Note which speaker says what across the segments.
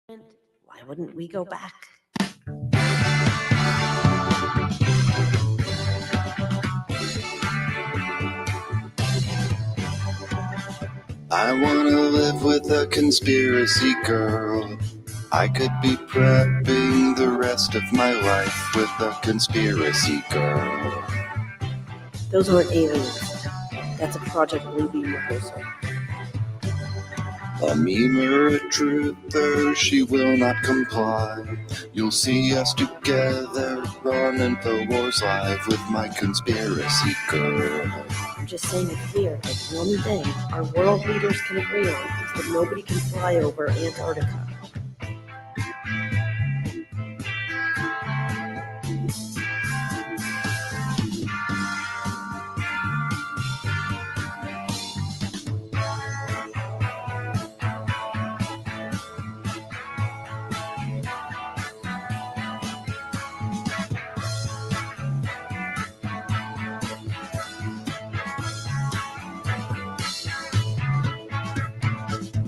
Speaker 1: Why wouldn't we go back?
Speaker 2: I wanna live with a conspiracy girl. I could be prepping the rest of my life with a conspiracy girl.
Speaker 1: Those aren't aliens. That's a Project Bluebeam rehearsal.
Speaker 2: A meme or a truther, she will not comply. You'll see us together on InfoWars Live with my conspiracy girl.
Speaker 1: I'm just saying it clear that one thing our world leaders can agree on is that nobody can fly over Antarctica.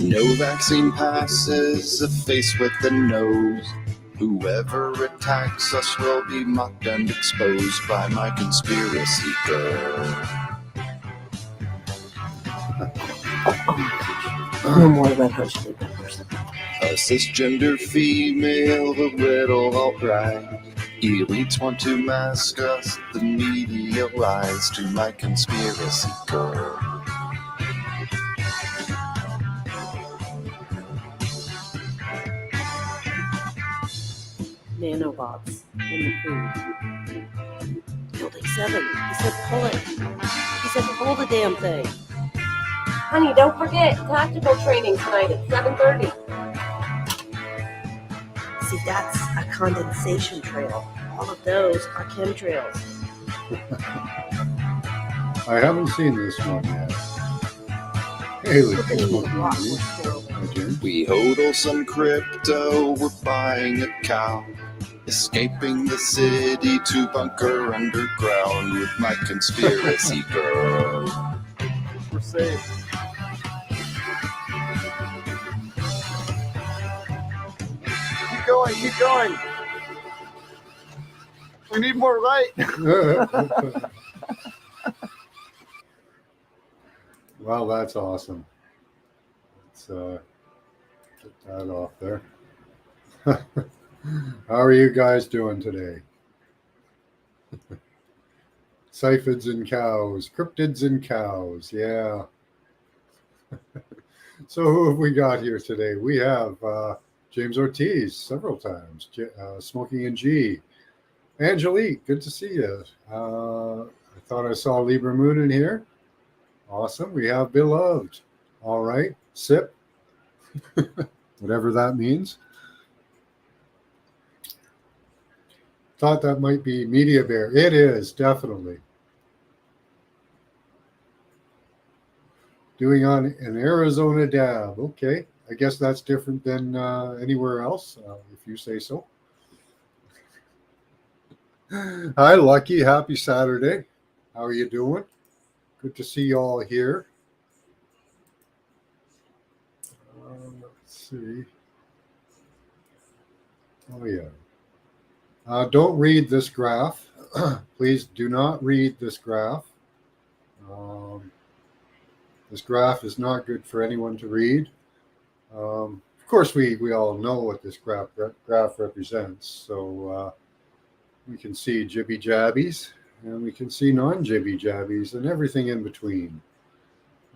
Speaker 2: No vaccine passes a face with a nose. Whoever attacks us will be mocked and exposed by my conspiracy girl.
Speaker 1: No more Red Hot Chili Peppers.
Speaker 2: A cisgender female, a little alright. Elites want to mask us, the media lies to my conspiracy girl.
Speaker 1: Nanobots in the food. Building 7. He said pull it. He said pull the damn thing.
Speaker 3: Honey, don't forget tactical training tonight at 7:30.
Speaker 1: See, that's a condensation trail. All of those are chemtrails.
Speaker 4: I haven't seen this one yet. Haley,
Speaker 1: Opening
Speaker 4: come
Speaker 1: the
Speaker 4: on,
Speaker 1: block
Speaker 4: please.
Speaker 1: was horrible.
Speaker 4: Hi, Jim.
Speaker 2: We hodl some crypto, we're buying a cow. Escaping the city to bunker underground with my conspiracy girl.
Speaker 5: We're safe. Keep going. We need more light.
Speaker 4: Well, that's awesome. Let's get that off there. How are you guys doing today? Siphids and cows, cryptids and cows, yeah. So who have we got here today? We have James Ortiz several times, Smoking and G. Angelique, good to see you. I thought I saw Libra Moon in here. Awesome. We have Beloved. All right. Sip. Whatever that means. Thought that might be Media Bear. It is, definitely. Doing on an Arizona dab. Okay. I guess that's different than anywhere else, if you say so. Hi, Lucky. Happy Saturday. How are you doing? Good to see you all here. Let's see. Oh, yeah. Don't read this graph. Please do not read this graph. This graph is not good for anyone to read. Of course, we all know what this graph represents. So we can see jibby jabbies, and we can see non-jibby jabbies, and everything in between.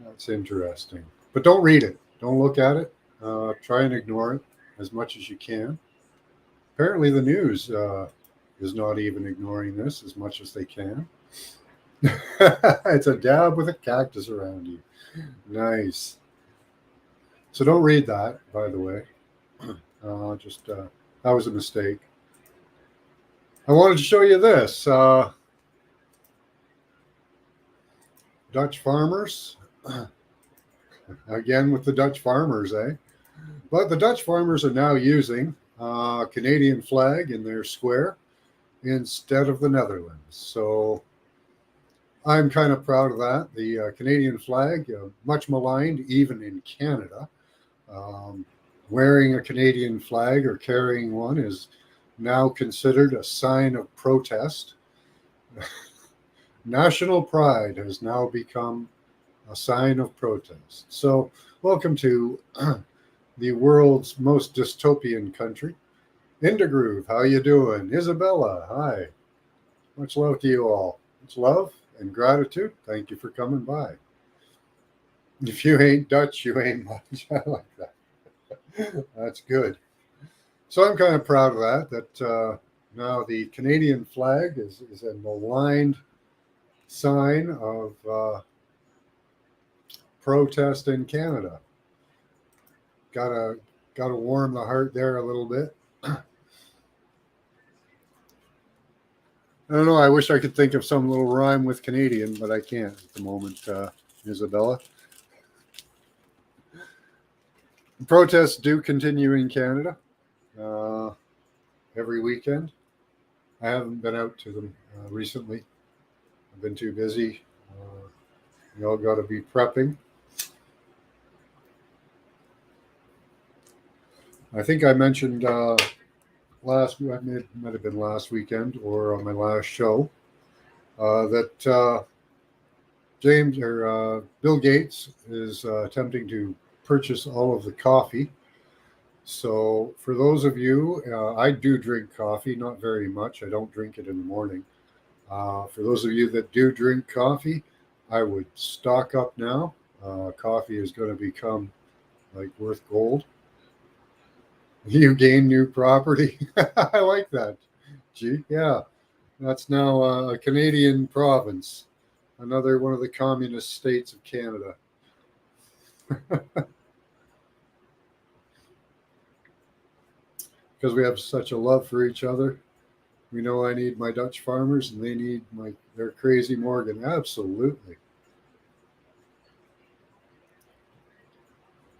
Speaker 4: That's interesting. But don't read it. Don't look at it. Try and ignore it as much as you can. Apparently, the news is not even ignoring this as much as they can. It's a dab with a cactus around you. Nice. So don't read that, by the way. That was a mistake. I wanted to show you this. Dutch farmers. Again with the Dutch farmers, eh? But the Dutch farmers are now using Canadian flag in their square instead of the Netherlands. So I'm kind of proud of that. The Canadian flag, much maligned even in Canada. wearing a Canadian flag or carrying one is now considered a sign of protest. National pride has now become a sign of protest. So, welcome to the world's most dystopian country. Groove, how you doing? Isabella, hi. Much love to you all. Much love and gratitude. Thank you for coming by. If you ain't Dutch, you ain't much. I like that. That's good. So I'm kind of proud of that now the Canadian flag is a maligned sign of protest in Canada. Gotta warm the heart there a little bit. I don't know. I wish I could think of some little rhyme with Canadian, but I can't at the moment, Isabella. Protests do continue in Canada every weekend. I haven't been out to them recently. I've been too busy. You all got to be prepping. I think I mentioned it might have been last weekend or on my last show that Bill Gates is attempting to purchase all of the coffee. So for those of you, I do drink coffee, not very much. I don't drink it in the morning. For those of you that do drink coffee, I would stock up now. Coffee is going to become like worth gold. You gain new property. I like that. Gee, yeah. That's now a Canadian province. Another one of the communist states of Canada. Because we have such a love for each other. We know I need my Dutch farmers and they need their crazy Morgan. Absolutely.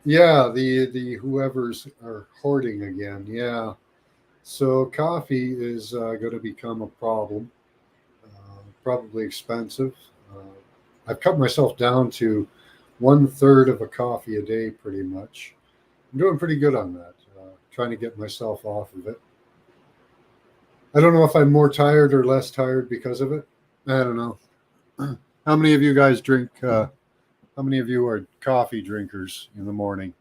Speaker 4: Yeah, the whoever's are hoarding again. Yeah. So coffee is going to become a problem. Probably expensive. I've cut myself down to 1/3 of a coffee a day, pretty much. I'm doing pretty good on that. Trying to get myself off of it. I don't know if I'm more tired or less tired because of it. I don't know. How many of you guys drink? How many of you are coffee drinkers in the morning?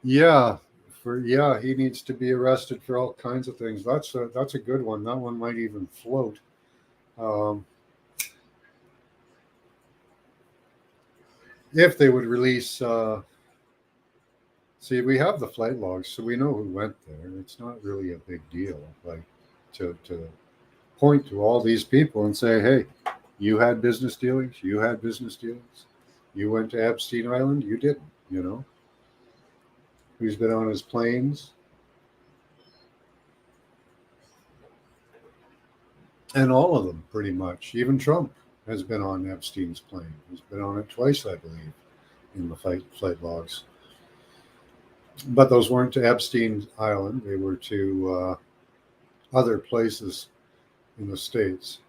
Speaker 4: Yeah, he needs to be arrested for all kinds of things. That's a good one. That one might even float. If they would release. See, we have the flight logs, so we know who went there. It's not really a big deal, like to point to all these people and say, "Hey, you had business dealings. You had business dealings. You went to Epstein Island. You didn't. You know, who's been on his planes?" And all of them, pretty much. Even Trump has been on Epstein's plane. He's been on it twice, I believe, in the flight logs. But those weren't to Epstein Island. They were to other places in the States.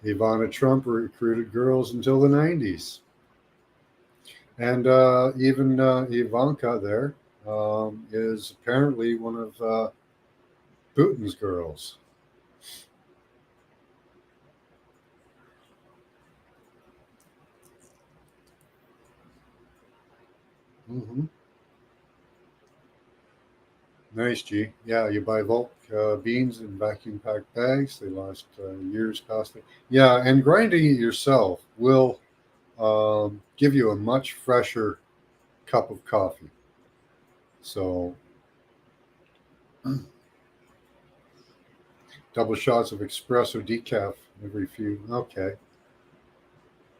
Speaker 4: Ivana Trump recruited girls until the 90s. And even Ivanka there is apparently one of Putin's girls. Mm-hmm. Nice, G. Yeah, you buy Volk beans in vacuum packed bags. They last years past it. Yeah, and grinding it yourself will give you a much fresher cup of coffee. So, double shots of espresso decaf every few. Okay.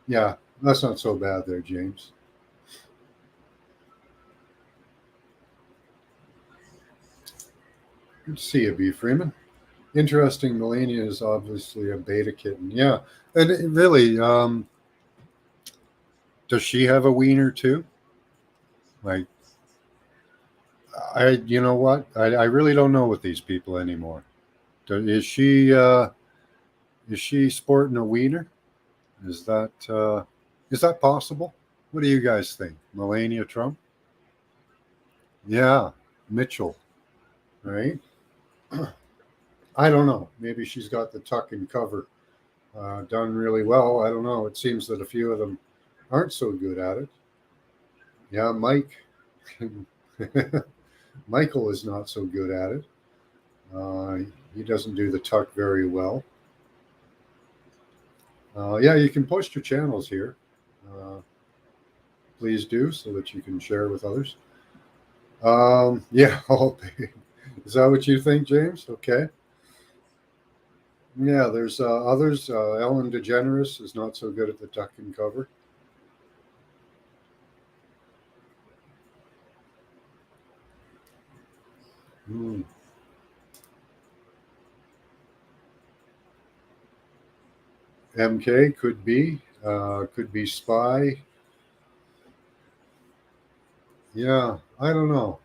Speaker 4: Yeah, that's not so bad there, James. Good to see you, B. Freeman. Interesting. Melania is obviously a beta kitten. Yeah. And really, does she have a wiener too? Like, you know what? I really don't know with these people anymore. Is she sporting a wiener? Is that Is that possible? What do you guys think? Melania Trump? Yeah, Mitchell, right? I don't know. Maybe she's got the tuck and cover done really well. I don't know. It seems that a few of them aren't so good at it. Yeah, Mike. Michael is not so good at it. He doesn't do the tuck very well. Yeah, you can post your channels here. Please do so that you can share with others. Yeah, is that what you think, James? Okay. Yeah, there's others. Ellen DeGeneres is not so good at the tuck and cover. MK could be Spy. Yeah, I don't know.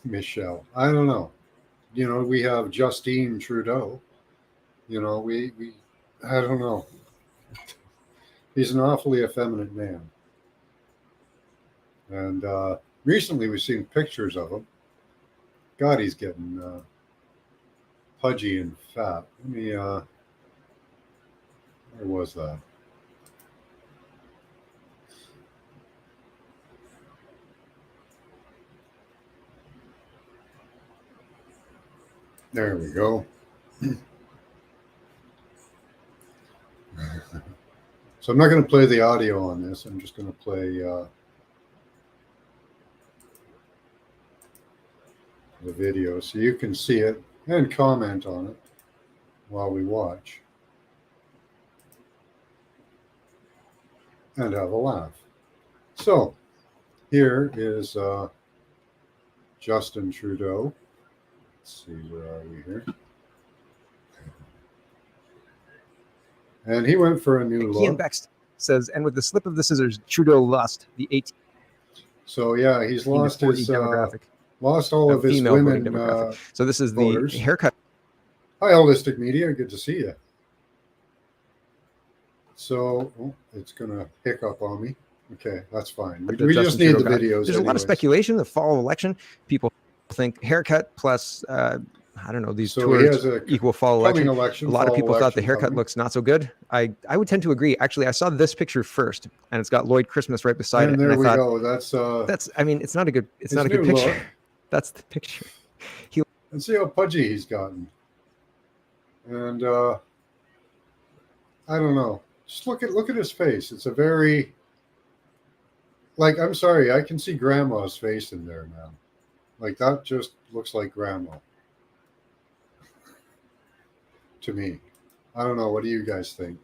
Speaker 4: Michelle, I don't know. We have Justine Trudeau. We I don't know. He's an awfully effeminate man. And recently we've seen pictures of him. God, he's getting pudgy and fat. Let me, where was that? There we go. So I'm not going to play the audio on this. I'm just going to play the video so you can see it and comment on it while we watch and have a laugh. So here is Justin Trudeau. Let's see, where are we here? And he went for a new
Speaker 6: Kian
Speaker 4: look.
Speaker 6: Bext says, and with the slip of the scissors, Trudeau lost the 18
Speaker 4: So yeah, he's
Speaker 6: to
Speaker 4: lost
Speaker 6: 40
Speaker 4: his
Speaker 6: demographic.
Speaker 4: lost all of his
Speaker 6: female voting
Speaker 4: women.
Speaker 6: demographic. So this is
Speaker 4: voters.
Speaker 6: the haircut.
Speaker 4: Hi, Holistic Media. Good to see you. So it's gonna hiccup on me. Okay, that's fine. We just
Speaker 6: Justin
Speaker 4: need the
Speaker 6: Trudeau got.
Speaker 4: videos.
Speaker 6: There's a lot
Speaker 4: anyways.
Speaker 6: of speculation. The fall election, people think haircut plus I don't know, these
Speaker 4: So he has
Speaker 6: tours
Speaker 4: a
Speaker 6: equal fall
Speaker 4: coming
Speaker 6: election.
Speaker 4: election.
Speaker 6: A lot of
Speaker 4: fall
Speaker 6: people thought the
Speaker 4: election
Speaker 6: haircut
Speaker 4: coming.
Speaker 6: looks not so good. I would tend to agree. Actually, I saw this picture first, and it's got Lloyd Christmas right beside
Speaker 4: And
Speaker 6: it.
Speaker 4: there
Speaker 6: And
Speaker 4: we
Speaker 6: I thought,
Speaker 4: go.
Speaker 6: that's. I mean, it's not a good. It's
Speaker 4: his
Speaker 6: not a good
Speaker 4: new
Speaker 6: picture.
Speaker 4: look.
Speaker 6: That's the picture.
Speaker 4: And see how pudgy he's gotten. And I don't know. Just look at his face. It's a very, like, I'm sorry, I can see grandma's face in there now. Like, that just looks like grandma to me. I don't know. What do you guys think?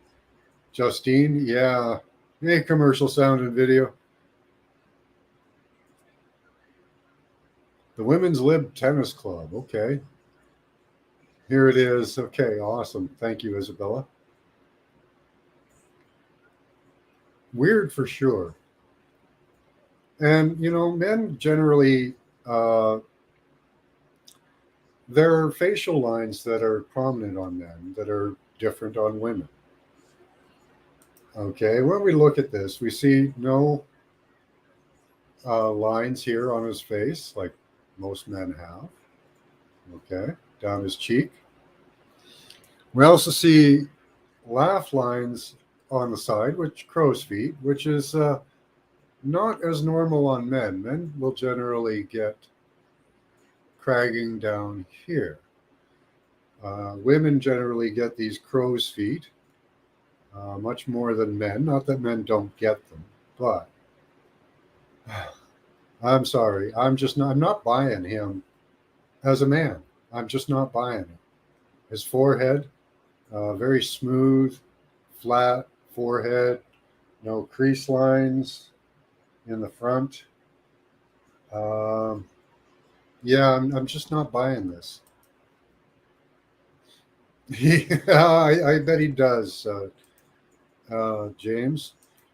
Speaker 4: Justine? Yeah. Hey, commercial sound and video. The Women's Lib Tennis Club. Okay. Here it is. Okay, awesome. Thank you, Isabella. Weird for sure. And, men generally, there are facial lines that are prominent on men that are different on women. Okay, when we look at this, we see no lines here on his face like most men have. Okay, down his cheek. We also see laugh lines on the side, which crow's feet, which is not as normal on men. Men will generally get cragging down here. Women generally get these crow's feet much more than men. Not that men don't get them, but I'm sorry. I'm not buying him as a man. I'm just not buying it. His forehead, very smooth, flat forehead, no crease lines in the front. Yeah, I'm just not buying this. I bet he does, James.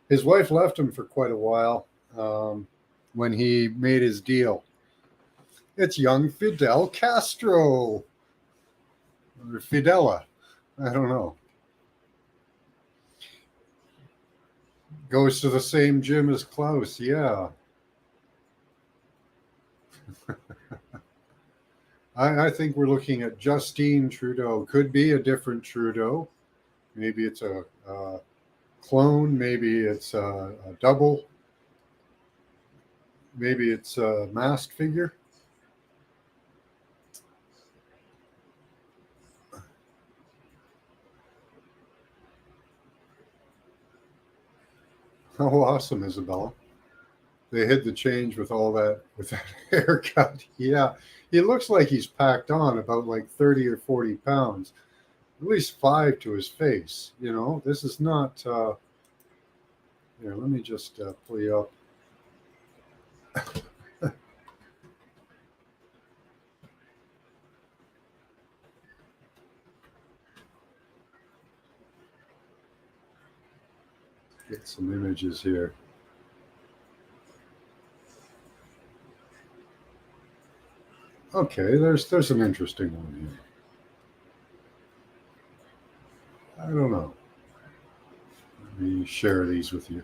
Speaker 4: His wife left him for quite a while when he made his deal. It's young Fidel Castro. Or Fidela. I don't know. Goes to the same gym as Klaus, yeah. I think we're looking at Justine Trudeau. Could be a different Trudeau. Maybe it's a clone. Maybe it's a double. Maybe it's a masked figure. How awesome, Isabella. They hid the change with all that, with that haircut. Yeah, he looks like he's packed on about like 30 or 40 pounds, at least 5 to his face. You know, this is not. Here, let me just pull you up. Get some images here. Okay, there's an interesting one here. I don't know. Let me share these with you.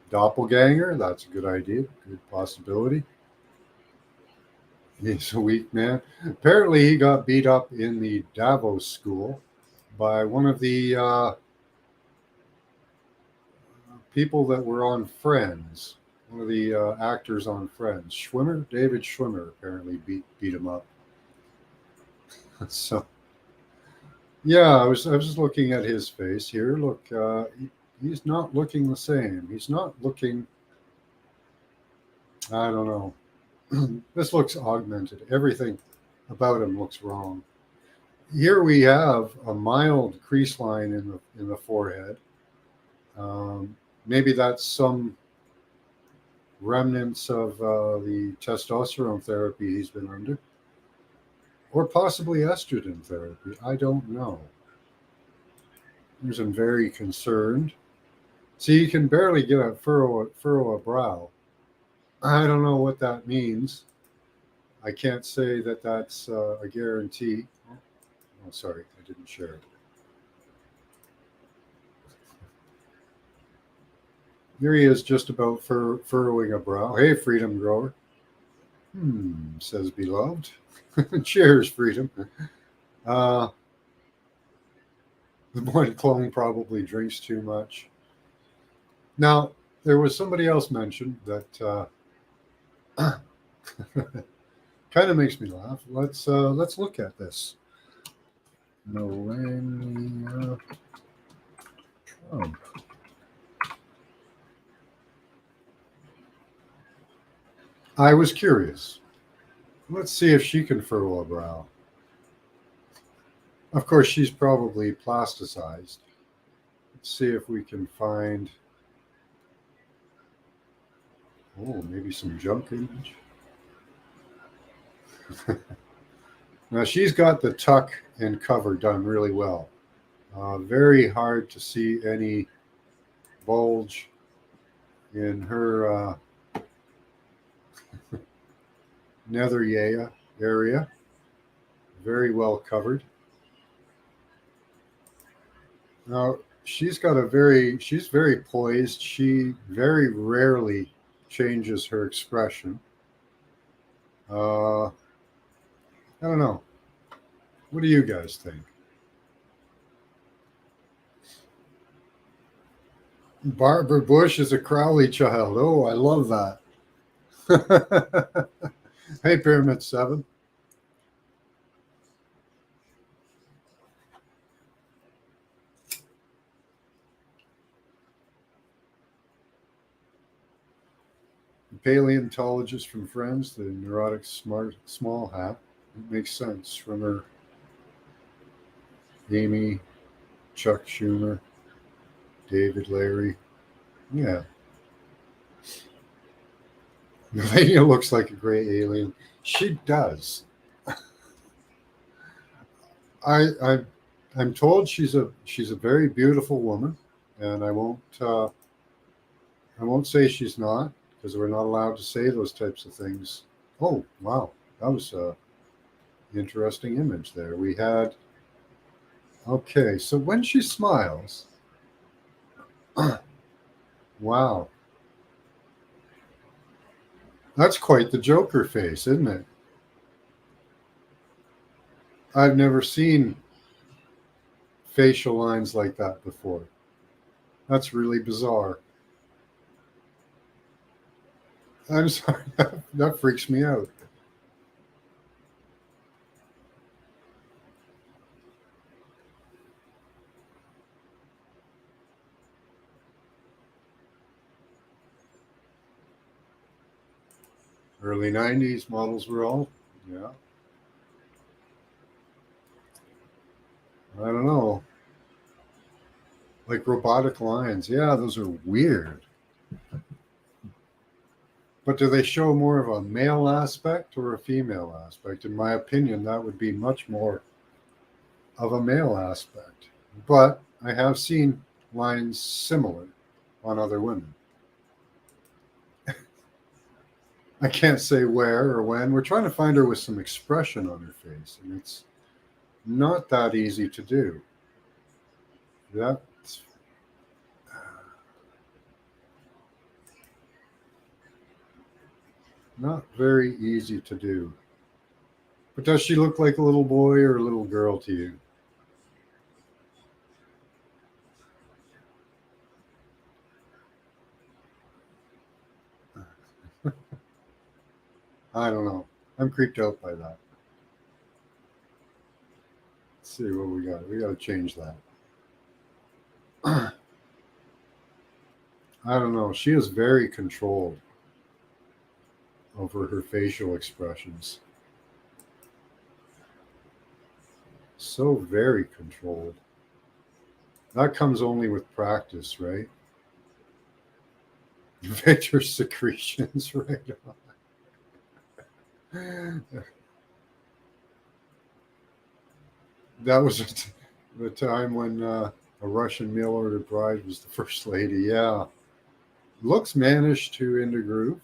Speaker 4: Doppelganger, that's a good idea, good possibility. He's a weak man. Apparently, he got beat up in the Davos school by one of the people that were on Friends. One of the actors on Friends, Schwimmer, David Schwimmer, apparently beat him up. So, yeah, I was just looking at his face here. Look, he's not looking the same. He's not looking. I don't know. This looks augmented. Everything about him looks wrong. Here we have a mild crease line in the forehead. Maybe that's some remnants of the testosterone therapy he's been under, or possibly estrogen therapy. I don't know. I'm very concerned. See, you can barely get a furrow a brow. I don't know what that means. I can't say that that's a guarantee. Oh, sorry, I didn't share it. Here he is, just about furrowing a brow. Hey, Freedom Grower. Says Beloved. Cheers, Freedom. The one clone probably drinks too much. Now, there was somebody else mentioned that kind of makes me laugh. Let's look at this. Melania Trump. I was curious. Let's see if she can furrow a brow. Of course, she's probably plasticized. Let's see if we can find. Oh, maybe some junk image. Now she's got the tuck and cover done really well. Very hard to see any bulge in her nether area. Very well covered. Now she's very poised. She very rarely changes her expression. I don't know. What do you guys think? Barbara Bush is a Crowley child. Oh, I love that. Hey, Pyramid 7. Paleontologist from Friends, the neurotic small hat. It makes sense from her. Amy, Chuck Schumer, David Larry. Yeah. Melania looks like a gray alien. She does. I'm told she's a very beautiful woman, and I won't say she's not, because we're not allowed to say those types of things. Oh, wow. That was a interesting image there. We had, okay, so when she smiles, wow, that's quite the Joker face, isn't it? I've never seen facial lines like that before. That's really bizarre. I'm sorry, that freaks me out. Early 90s models were all, yeah. I don't know. Like robotic lines. Yeah, those are weird. But do they show more of a male aspect or a female aspect? In my opinion, that would be much more of a male aspect. But I have seen lines similar on other women. I can't say where or when. We're trying to find her with some expression on her face, and it's not that easy to do. That's not very easy to do. But does she look like a little boy or a little girl to you? I don't know. I'm creeped out by that. Let's see what we got. We got to change that. I don't know. She is very controlled over her facial expressions. So very controlled. That comes only with practice, right? Victor secretions, right on. That was the time when a Russian mail order bride was the first lady. Yeah. Looks managed to into groove.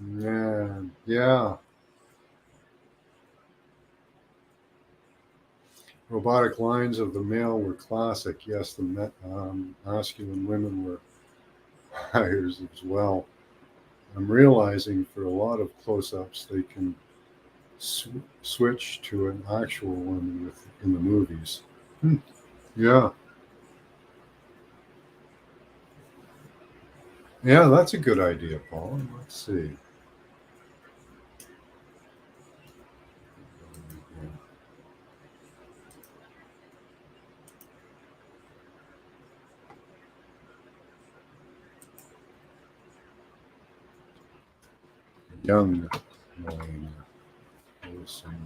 Speaker 4: Man, yeah. Robotic lines of the male were classic. Yes, the masculine women were hires as well. I'm realizing for a lot of close-ups, they can switch to an actual woman in the movies. Yeah. Yeah, that's a good idea, Paul. Let's see. Young Melania Wilson.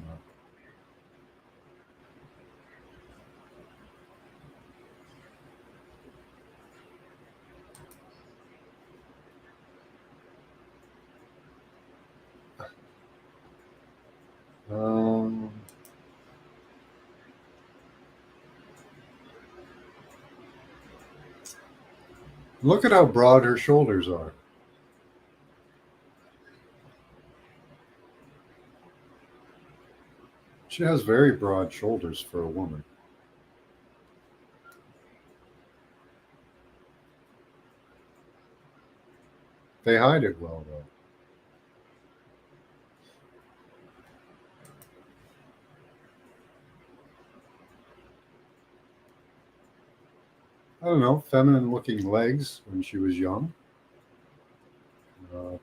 Speaker 4: Look at how broad her shoulders are. She has very broad shoulders for a woman. They hide it well, though. I don't know, feminine looking legs when she was young.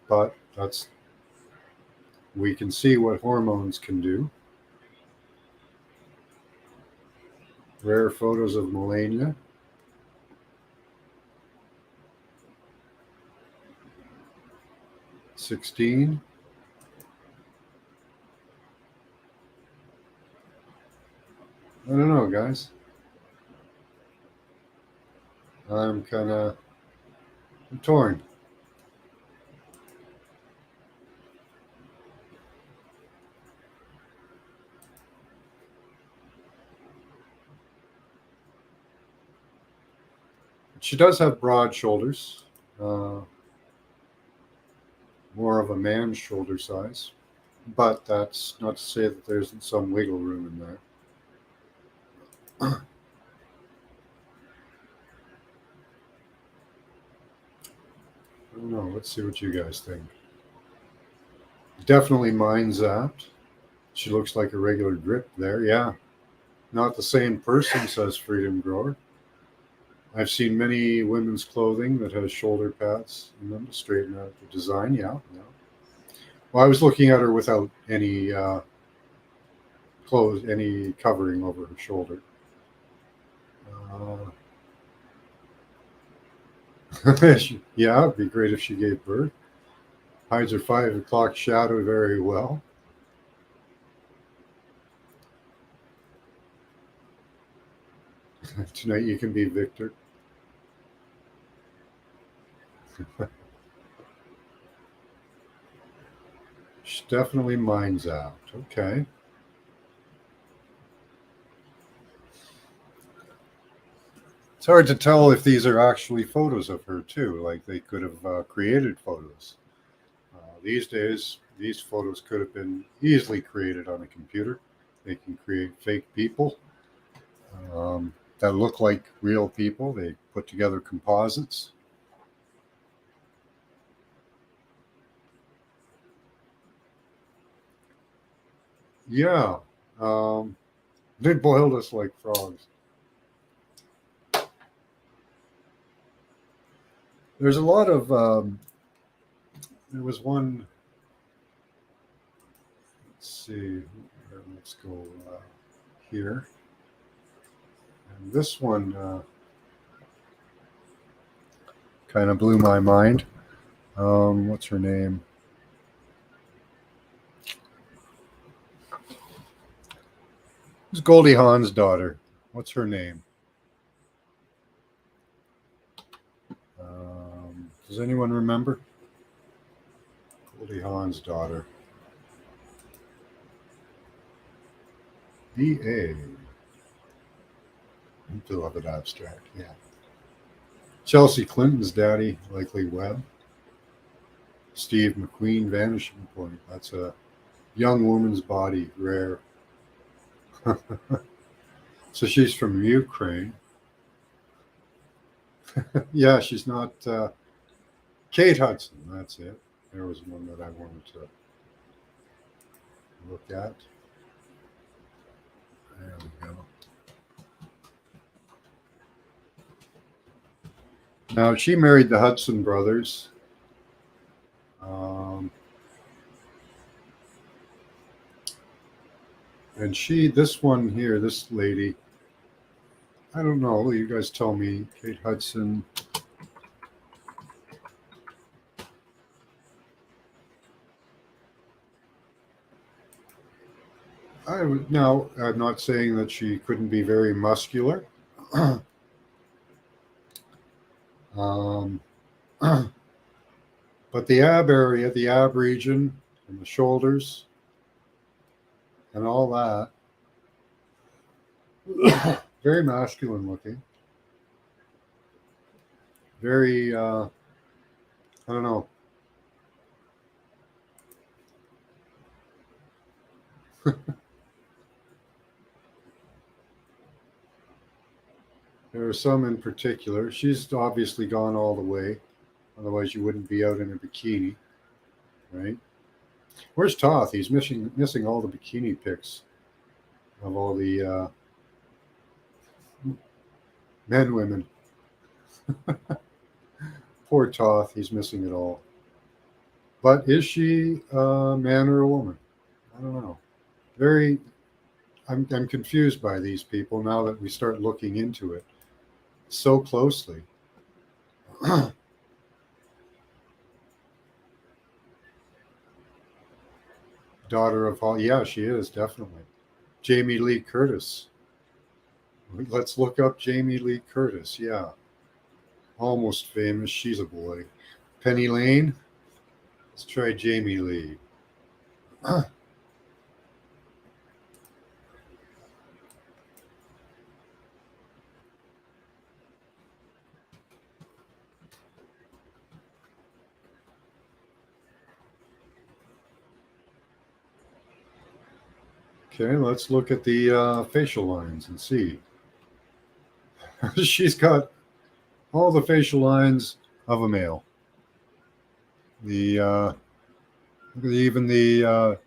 Speaker 4: But we can see what hormones can do. Rare photos of Melania. '16. I don't know, guys. I'm torn. She does have broad shoulders. more of a man's shoulder size, but that's not to say that there isn't some wiggle room in there. I don't know. Let's see what you guys think. Definitely mine zapped. She looks like a regular drip there. Yeah. Not the same person, says Freedom Grower. I've seen many women's clothing that has shoulder pads in them to straighten out the design. Yeah. Yeah. Well, I was looking at her without any clothes, any covering over her shoulder. Yeah, it'd be great if she gave birth. Hides her 5 o'clock shadow very well. Tonight you can be Victor. She definitely minds out. Okay. It's hard to tell if these are actually photos of her too. Like they could have created photos. These days, these photos could have been easily created on a computer. They can create fake people that look like real people. They put together composites. Yeah, they boiled us like frogs. There's a lot of. There was one. Let's see. Let's go here. And this one kind of blew my mind. What's her name? Who's Goldie Hawn's daughter? What's her name? Does anyone remember? Goldie Hawn's daughter. B.A. Beloved Abstract, yeah. Chelsea Clinton's daddy, likely Webb. Steve McQueen, Vanishing Point. That's a young woman's body, rare. So she's from Ukraine. Yeah, she's not. Kate Hudson, that's it. There was one that I wanted to look at. There we go. Now, she married the Hudson brothers. And this one here, this lady, I don't know. You guys tell me. Kate Hudson. Now, I'm not saying that she couldn't be very muscular. But the ab area, the ab region, and the shoulders, and all that, very masculine looking. Very, I don't know. There are some in particular. She's obviously gone all the way. Otherwise, you wouldn't be out in a bikini, right? Where's Toth? He's missing all the bikini pics of all the men, women. Poor Toth. He's missing it all. But is she a man or a woman? I don't know. I'm confused by these people now that we start looking into it so closely. Daughter of Hall. Yeah, she is, definitely. Jamie Lee Curtis. Let's look up Jamie Lee Curtis. Yeah. Almost famous. She's a boy. Penny Lane. Let's try Jamie Lee. Okay, let's look at the facial lines and see. She's got all the facial lines of a male. Even the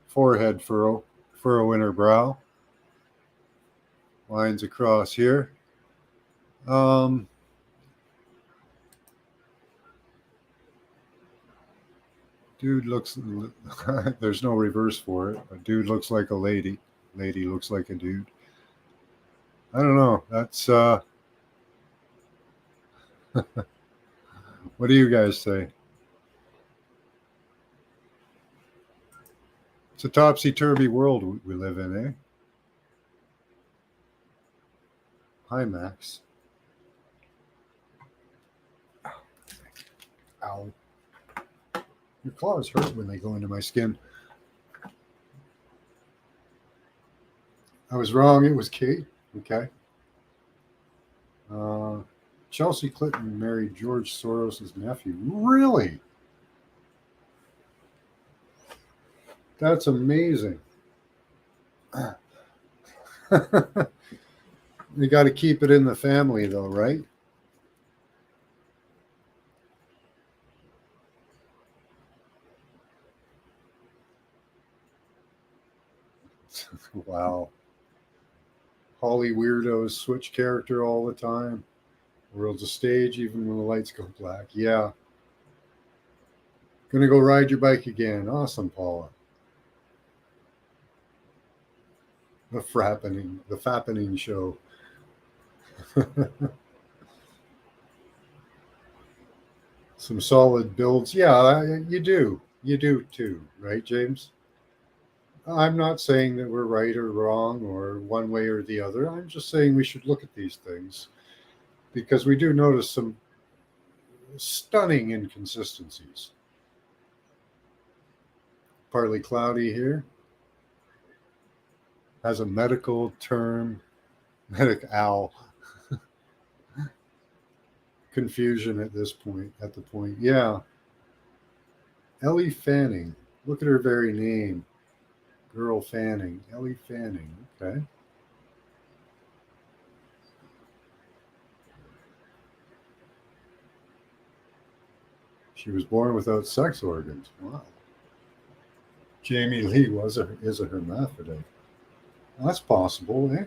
Speaker 4: forehead furrow in her brow, lines across here. Dude looks, there's no reverse for it, but dude looks like a lady. Lady looks like a dude. I don't know. That's, what do you guys say? It's a topsy-turvy world we live in, eh? Hi, Max. Ow. Your claws hurt when they go into my skin. I was wrong. It was Kate. Okay. Chelsea Clinton married George Soros' nephew. Really? That's amazing. You got to keep it in the family, though, right? Wow. Holly weirdos switch character all the time. World's a stage even when the lights go black. Yeah. Gonna go ride your bike again. Awesome, Paula. The fappening show. Some solid builds. Yeah, you do. You do too, right, James? I'm not saying that we're right or wrong or one way or the other. I'm just saying we should look at these things because we do notice some stunning inconsistencies. Partly cloudy here. Has a medical term, owl. Confusion at this point, Yeah. Ellie Fanning. Look at her very name. Girl Fanning. Ellie Fanning. Okay. She was born without sex organs. Wow. Jamie Lee is a hermaphrodite. That's possible, eh?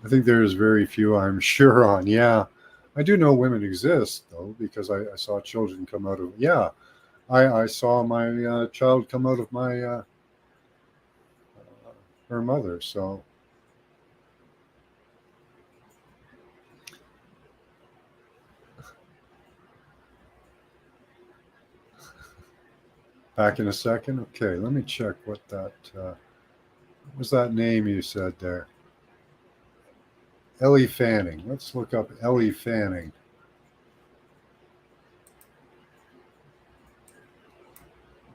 Speaker 4: I think there's very few I'm sure on. Yeah. I do know women exist, though, because I saw children come out of. Yeah. I saw my child come out of my her mother. So. Back in a second. Okay, let me check what that what was that name you said there. Ellie Fanning. Let's look up Ellie Fanning.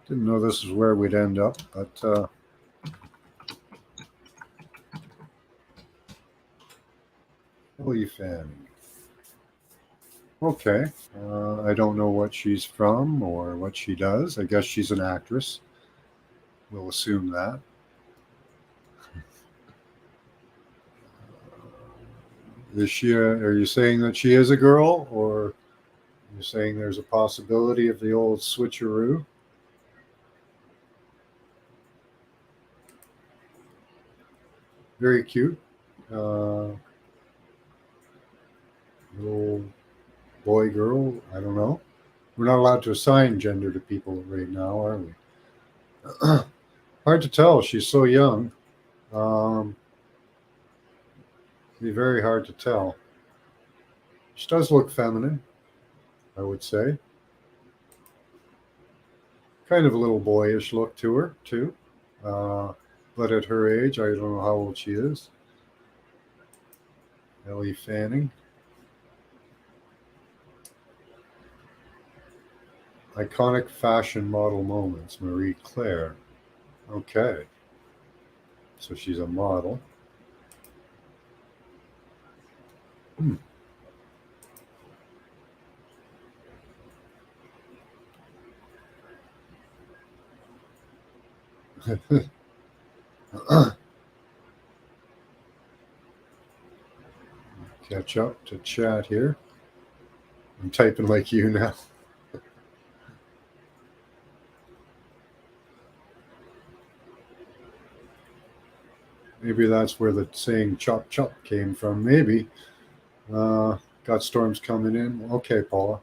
Speaker 4: Didn't know this is where we'd end up, but Ellie Fanning. Okay. I don't know what she's from or what she does. I guess she's an actress. We'll assume that. Is she? Are you saying that she is a girl, or are you saying there's a possibility of the old switcheroo? Very cute. Little boy, girl. I don't know. We're not allowed to assign gender to people right now, are we? Hard to tell. She's so young. Be very hard to tell. She does look feminine, I would say. Kind of a little boyish look to her, too. But at her age, I don't know how old she is. Ellie Fanning. Iconic fashion model moments, Marie Claire. Okay. So she's a model. Catch up to chat here. I'm typing like you now. Maybe that's where the saying chop chop came from. Maybe. Got storms coming in. Okay, Paula.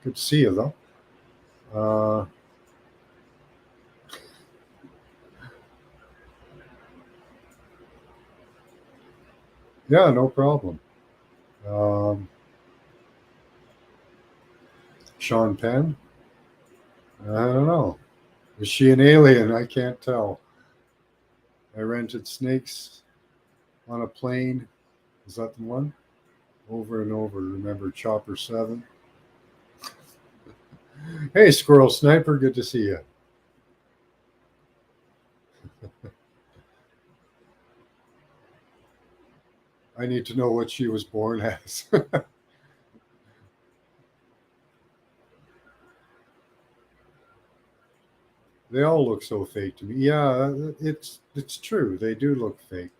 Speaker 4: Good to see you, though. Yeah, no problem. Sean Penn? I don't know. Is she an alien? I can't tell. I rented Snakes on a Plane. Is that the one? Over and over. Remember Chopper 7? Hey, Squirrel Sniper. Good to see you. I need to know what she was born as. They all look so fake to me. Yeah, it's true. They do look fake.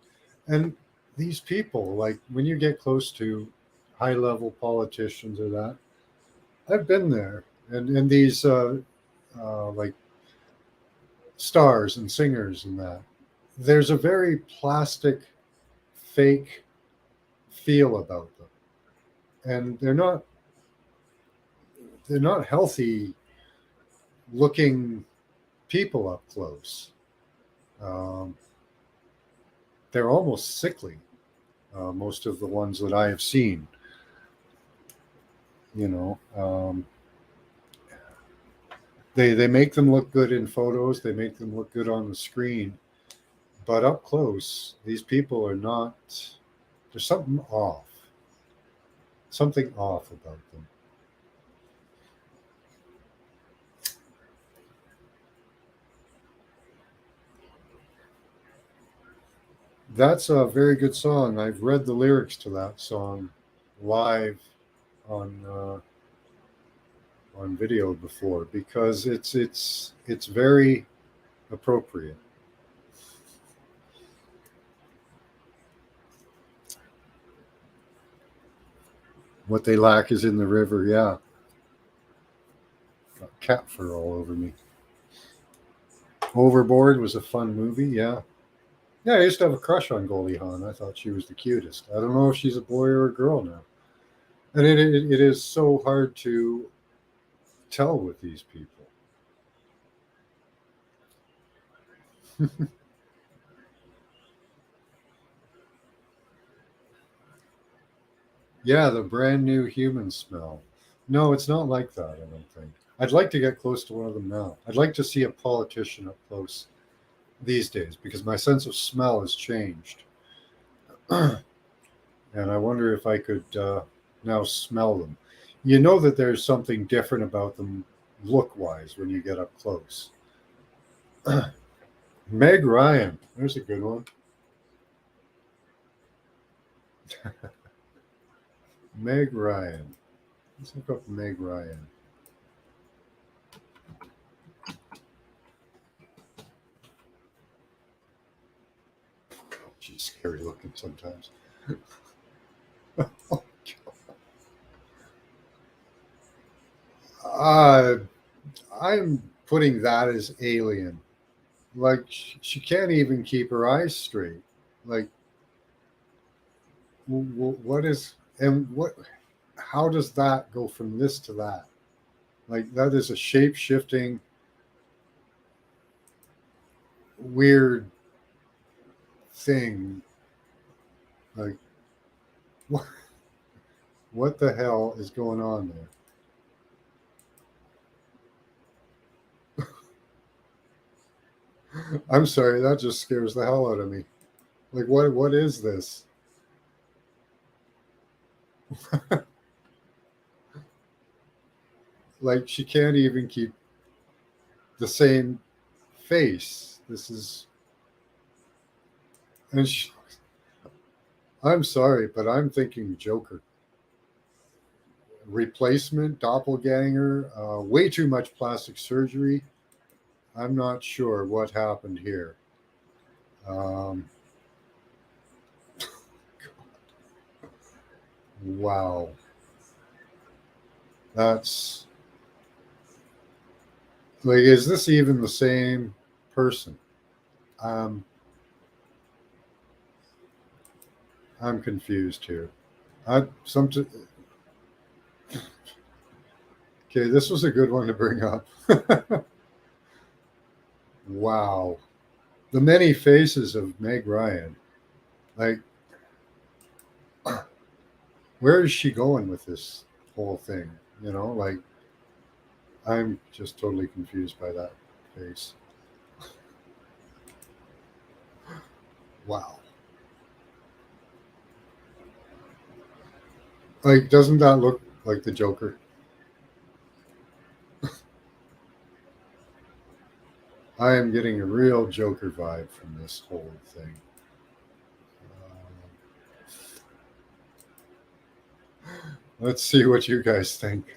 Speaker 4: And these people, like when you get close to high level politicians or that, I've been there. And these like stars and singers and that, there's a very plastic, fake feel about them. And they're not healthy looking people up close. They're almost sickly. Most of the ones that I have seen, you know, they make them look good in photos. They make them look good on the screen, but up close, these people are not. There's something off. Something off about them. That's a very good song. I've read the lyrics to that song live on video before because it's very appropriate. What they lack is in the river. Yeah, got cat fur all over me. Overboard was a fun movie. Yeah. Yeah, I used to have a crush on Goldie Hawn. I thought she was the cutest. I don't know if she's a boy or a girl now. And it is so hard to tell with these people. Yeah, the brand new human smell. No, it's not like that, I don't think. I'd like to get close to one of them now. I'd like to see a politician up close these days because my sense of smell has changed. And I wonder if I could now smell them. You know that there's something different about them look-wise when you get up close. Meg Ryan. There's a good one. Meg Ryan. Let's look up Meg Ryan. She's scary looking sometimes. I'm putting that as alien. Like she can't even keep her eyes straight. Like what is and what? How does that go from this to that? Like that is a shape shifting, weird thing. Like what the hell is going on there? I'm sorry, that just scares the hell out of me. Like what is this? Like she can't even keep the same face. This is and she, I'm sorry, but I'm thinking Joker. replacement, doppelganger, way too much plastic surgery. I'm not sure what happened here. Wow. That's like, is this even the same person? I'm confused here. Okay, this was a good one to bring up. Wow. The many faces of Meg Ryan. Like, where is she going with this whole thing? You know, like, I'm just totally confused by that face. Wow. Like, doesn't that look like the Joker? I am getting a real Joker vibe from this whole thing. Let's see what you guys think.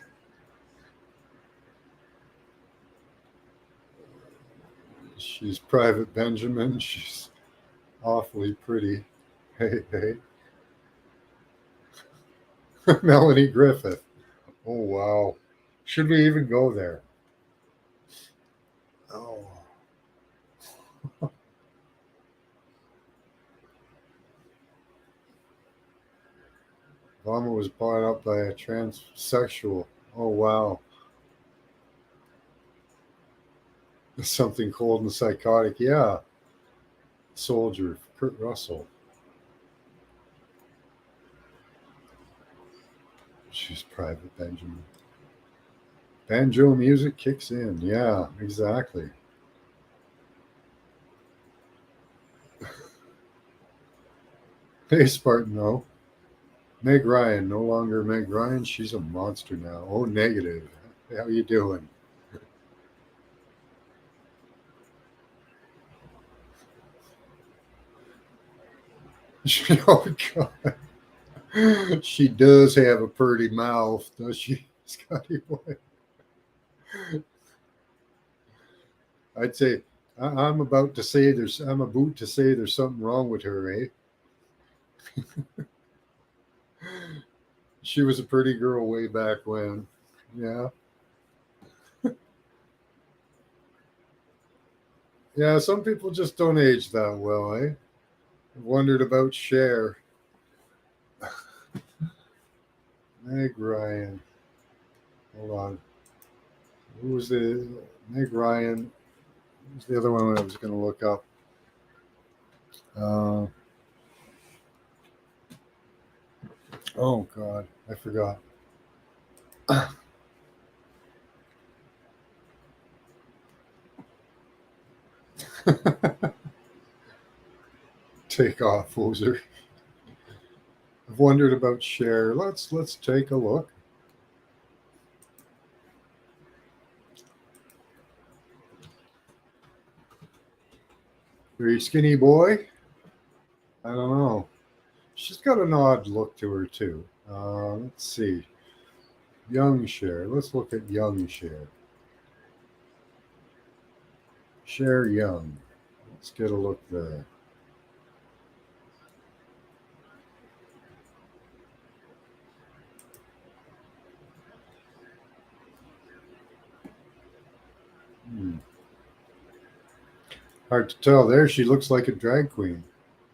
Speaker 4: She's Private Benjamin. She's awfully pretty. Hey, hey. Melanie Griffith. Oh, wow. Should we even go there? Oh. Obama was brought up by a transsexual. Oh, wow. Something cold and psychotic. Yeah. Soldier, Kurt Russell. She's Private Benjamin. Banjo music kicks in. Yeah, exactly. Hey, Spartan, no. Meg Ryan, no longer Meg Ryan. She's a monster now. Oh, negative. How you doing? Oh, God. She does have a pretty mouth, does she, Scotty boy? I'd say I'm about to say there's something wrong with her, eh? She was a pretty girl way back when. Yeah. Yeah, some people just don't age that well, eh? I've wondered about Cher. Meg Ryan. Hold on. Who was the Meg Ryan? Who's the other one I was going to look up? Oh, God. I forgot. Take off, Hoser. I've wondered about Cher. Let's take a look. Very skinny boy. I don't know. She's got an odd look to her too. Let's see. Young Cher. Let's look at young Cher. Cher Young. Let's get a look there. Hard to tell there. She looks like a drag queen.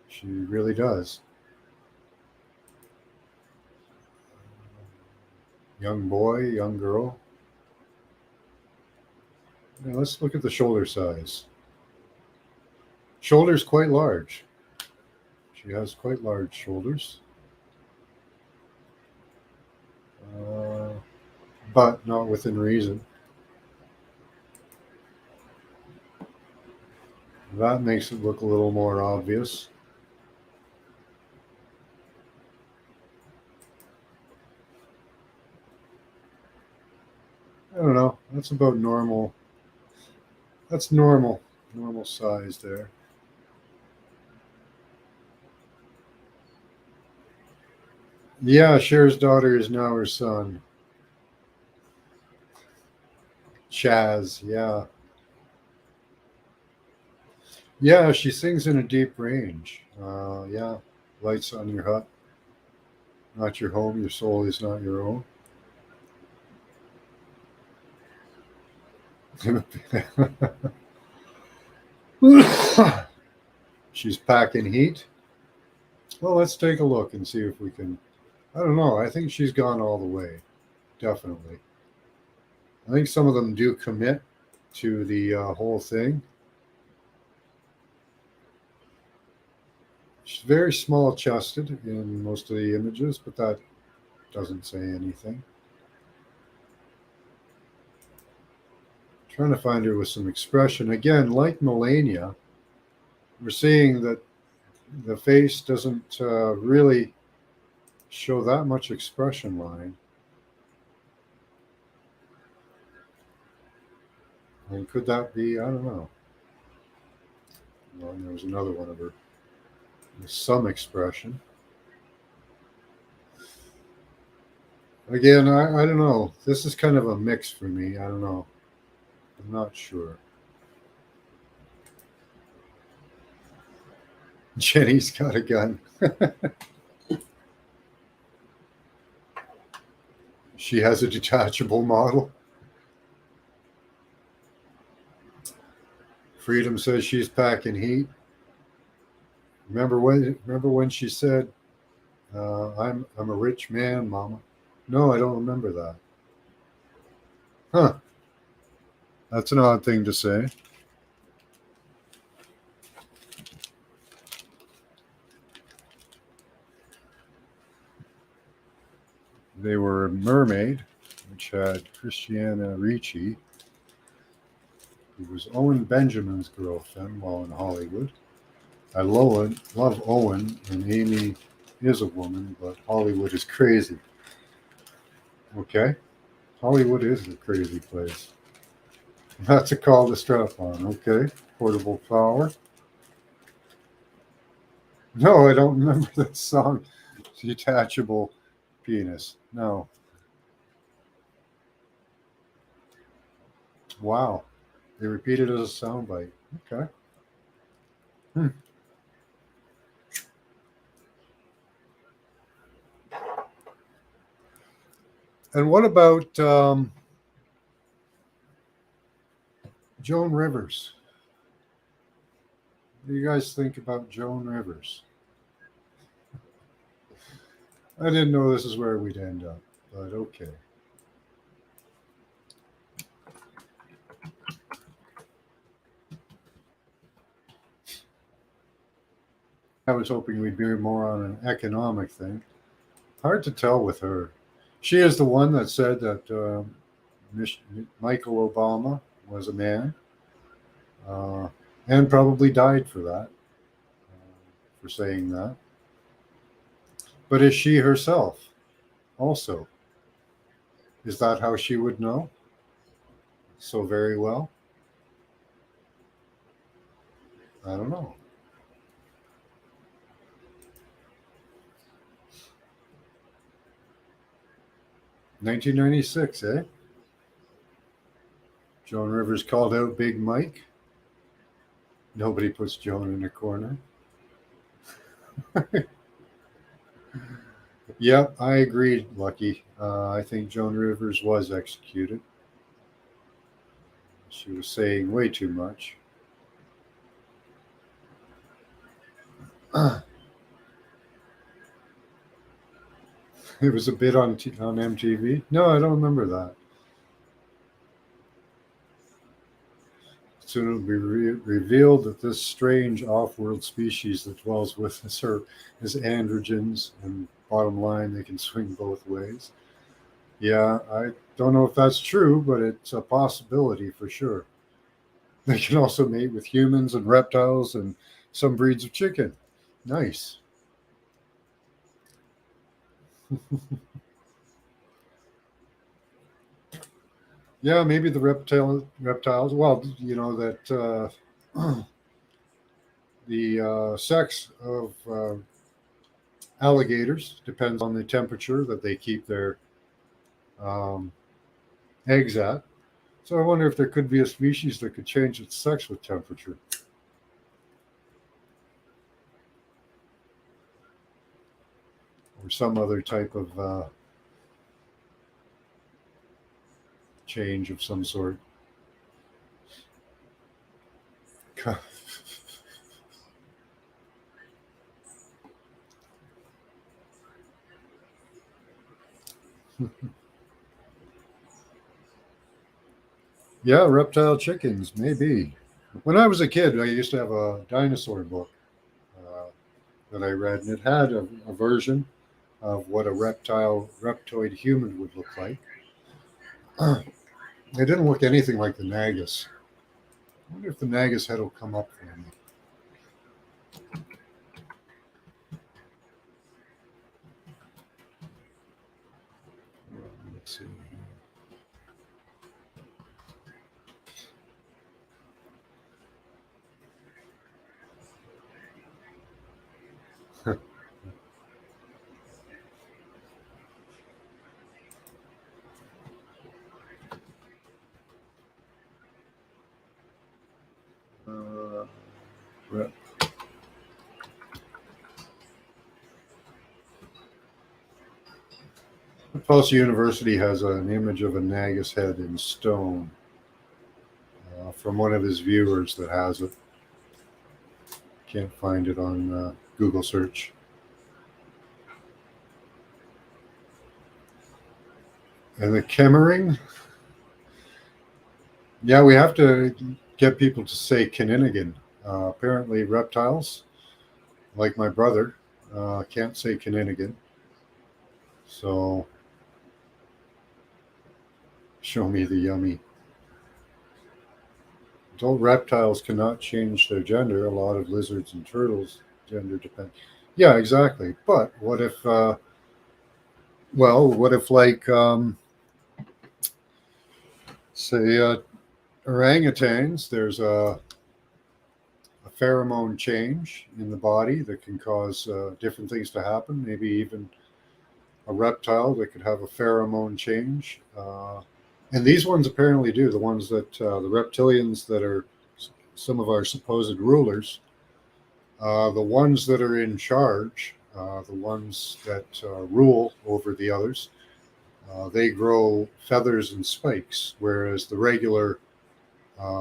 Speaker 4: She really does. Young boy, young girl. Now let's look at the shoulder size. Shoulders quite large. She has quite large shoulders. But not within reason. That makes it look a little more obvious. I don't know. That's about normal. That's normal. Normal size there. Yeah, Cher's daughter is now her son. Shaz, yeah. Yeah, she sings in a deep range. Yeah, lights on your hut, not your home. Your soul is not your own. She's packing heat. Well, let's take a look and see if we can. I don't know. I think she's gone all the way. Definitely. I think some of them do commit to the whole thing. She's very small chested in most of the images, but that doesn't say anything. Trying to find her with some expression. Again, like Melania, we're seeing that the face doesn't really show that much expression line. And could that be? I don't know. Well, there was another one of her with some expression. Again, I don't know. This is kind of a mix for me. I don't know. I'm not sure. Jenny's got a gun. She has a detachable model. Freedom says she's packing heat. Remember when she said, I'm a rich man, Mama? No, I don't remember that. Huh. That's an odd thing to say. They were Mermaid, which had Christiana Ricci, who was Owen Benjamin's girlfriend while in Hollywood. I love Owen, and Amy is a woman, but Hollywood is crazy. Okay? Hollywood is a crazy place. That's a call to strap on. Okay. Portable flower. No, I don't remember that song. Detachable penis. No. Wow. They repeat it as a soundbite. Okay. And what about Joan Rivers? What do you guys think about Joan Rivers? I didn't know this is where we'd end up, but okay. I was hoping we'd be more on an economic thing. Hard to tell with her. She is the one that said that Michael Obama was a man, and probably died for that, for saying that. But is she herself also? Is that how she would know so very well? I don't know. $1996, eh? Joan Rivers called out Big Mike. Nobody puts Joan in a corner. Yep, I agreed, Lucky. I think Joan Rivers was executed. She was saying way too much. It was a bit on MTV. No, I don't remember that. Soon it will be revealed that this strange off-world species that dwells with us is androgens, and bottom line, they can swing both ways. Yeah, I don't know if that's true, but it's a possibility for sure. They can also mate with humans and reptiles and some breeds of chicken. Nice. Yeah, maybe the reptiles. Well, you know that the sex of alligators depends on the temperature that they keep their eggs at. So I wonder if there could be a species that could change its sex with temperature. Or some other type of change of some sort. Yeah, reptile chickens, maybe. When I was a kid, I used to have a dinosaur book that I read, and it had a version of what a reptoid human would look like. It didn't look anything like the Nagus. I wonder if the Nagus head will come up for me. Let's see. Rep. Tulsa University has an image of a Nagus head in stone from one of his viewers that has it. Can't find it on Google search. And the Kemmering, yeah, we have to get people to say Kininigan. Apparently reptiles, like my brother, can't say Kininigan. So show me the yummy. Adult reptiles cannot change their gender. A lot of lizards and turtles gender depend. Yeah, exactly. But what if, like, say, orangutans, there's a pheromone change in the body that can cause different things to happen. Maybe even a reptile that could have a pheromone change. And these ones apparently do. The ones that the reptilians that are some of our supposed rulers, the ones that are in charge, the ones that rule over the others, they grow feathers and spikes, whereas the regular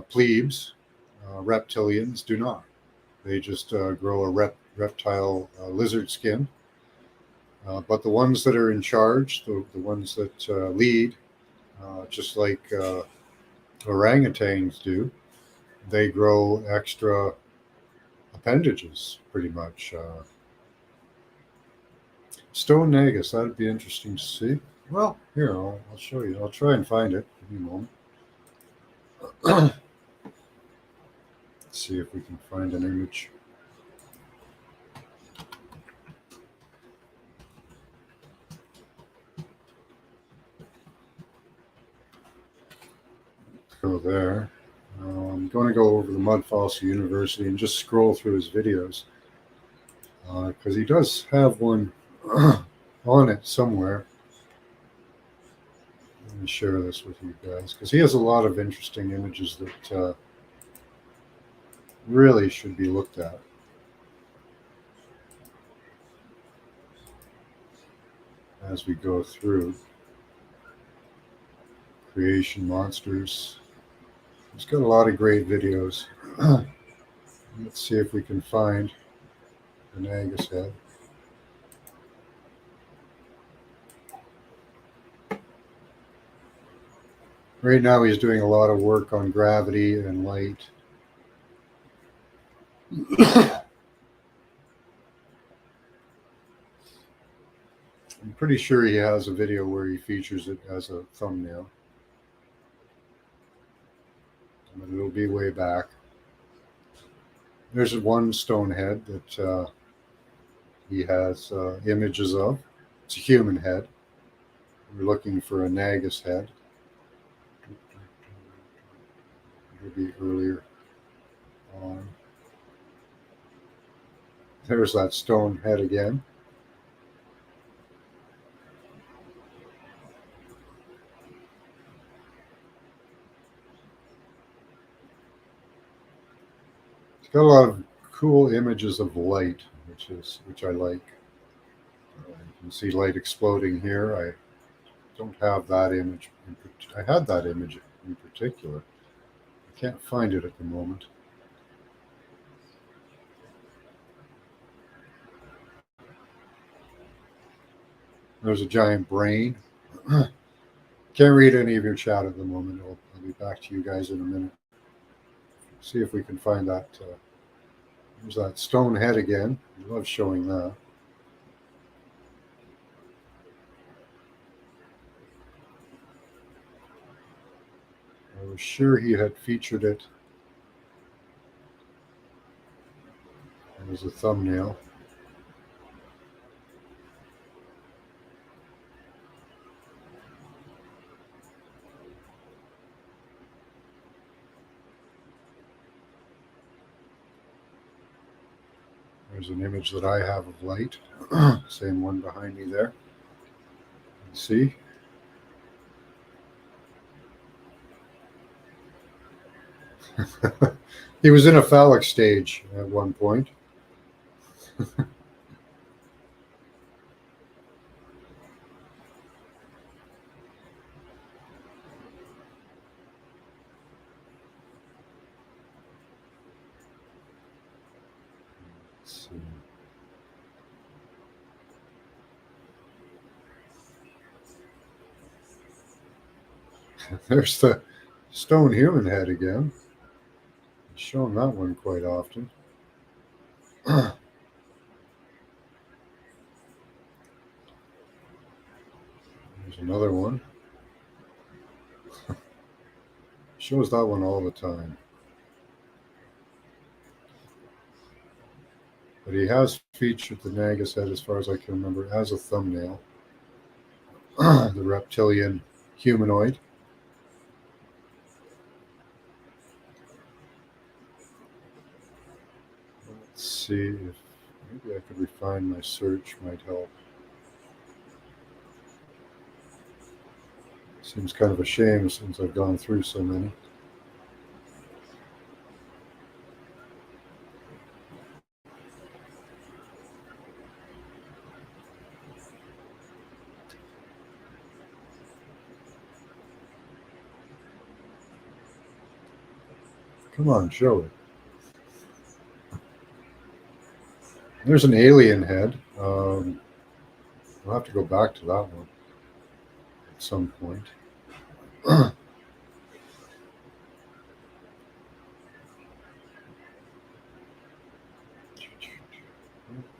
Speaker 4: plebes, reptilians, do not. They just grow a reptile lizard skin. But the ones that are in charge, the ones that lead, just like orangutans do, they grow extra appendages, pretty much. Stone Nagus, that'd be interesting to see. Well, here, I'll show you. I'll try and find it. Give me a moment. Let's see if we can find an image. Go there. I'm going to go over to Mud Fossil University and just scroll through his videos because he does have one on it somewhere. Let me share this with you guys because he has a lot of interesting images that really should be looked at. As we go through creation monsters. He's got a lot of great videos. Let's see if we can find the Nagus head. Right now he's doing a lot of work on gravity and light. I'm pretty sure he has a video where he features it as a thumbnail. But it'll be way back. There's one stone head that he has images of. It's a human head. We're looking for a Nagus head. It'll be earlier on. There's that stone head again. got a lot of cool images of light, which I like. You can see light exploding here. I don't have that image. I had that image in particular. I can't find it at the moment. There's a giant brain. Can't read any of your chat at the moment. I'll be back to you guys in a minute. See if we can find that. There's that stone head again. I love showing that. I was sure he had featured it as a thumbnail. There's an image that I have of light. Same one behind me there. See? He was in a phallic stage at one point. Let's see. There's the stone human head again. I've shown that one quite often. There's another one. Shows that one all the time. But he has featured the Nagus head, as far as I can remember, as a thumbnail. The reptilian humanoid. Let's see if maybe I could refine my search, might help. Seems kind of a shame since I've gone through so many. Come on, show it. There's an alien head. I'll have to go back to that one at some point. Where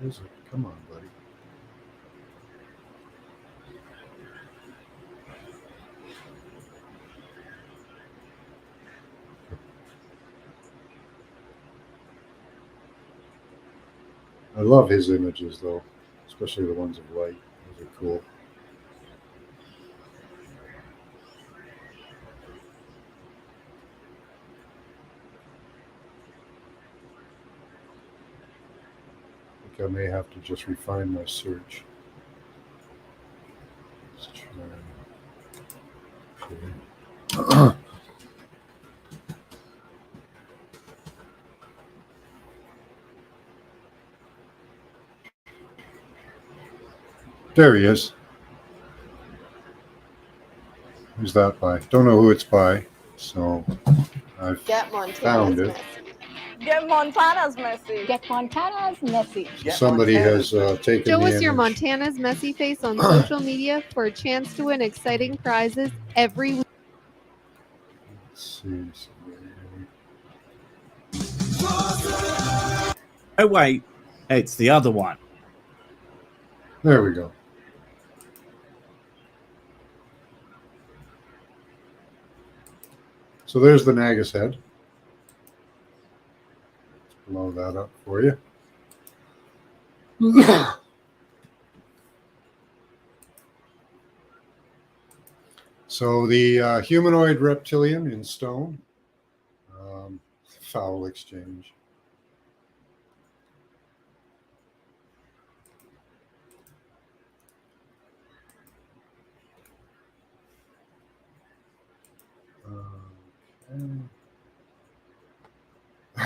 Speaker 4: is it? Come on, buddy. I love his images, though, especially the ones of light. Those are cool. I think I may have to just refine my search. Let's try. Okay. There he is. Who's that by? Don't know who it's by, so I've
Speaker 3: Get Montana's
Speaker 4: found it.
Speaker 3: messy.
Speaker 7: Get Montana's messy.
Speaker 8: Get Montana's messy.
Speaker 4: Somebody has taken
Speaker 9: Show
Speaker 4: the
Speaker 9: us your
Speaker 4: image.
Speaker 9: Montana's messy face on social media for a chance to win exciting prizes every week.
Speaker 4: Let's see.
Speaker 10: Oh, wait. It's the other one.
Speaker 4: There we go. So there's the Nagus head. Let's blow that up for you. So the humanoid reptilian in stone. Foul exchange.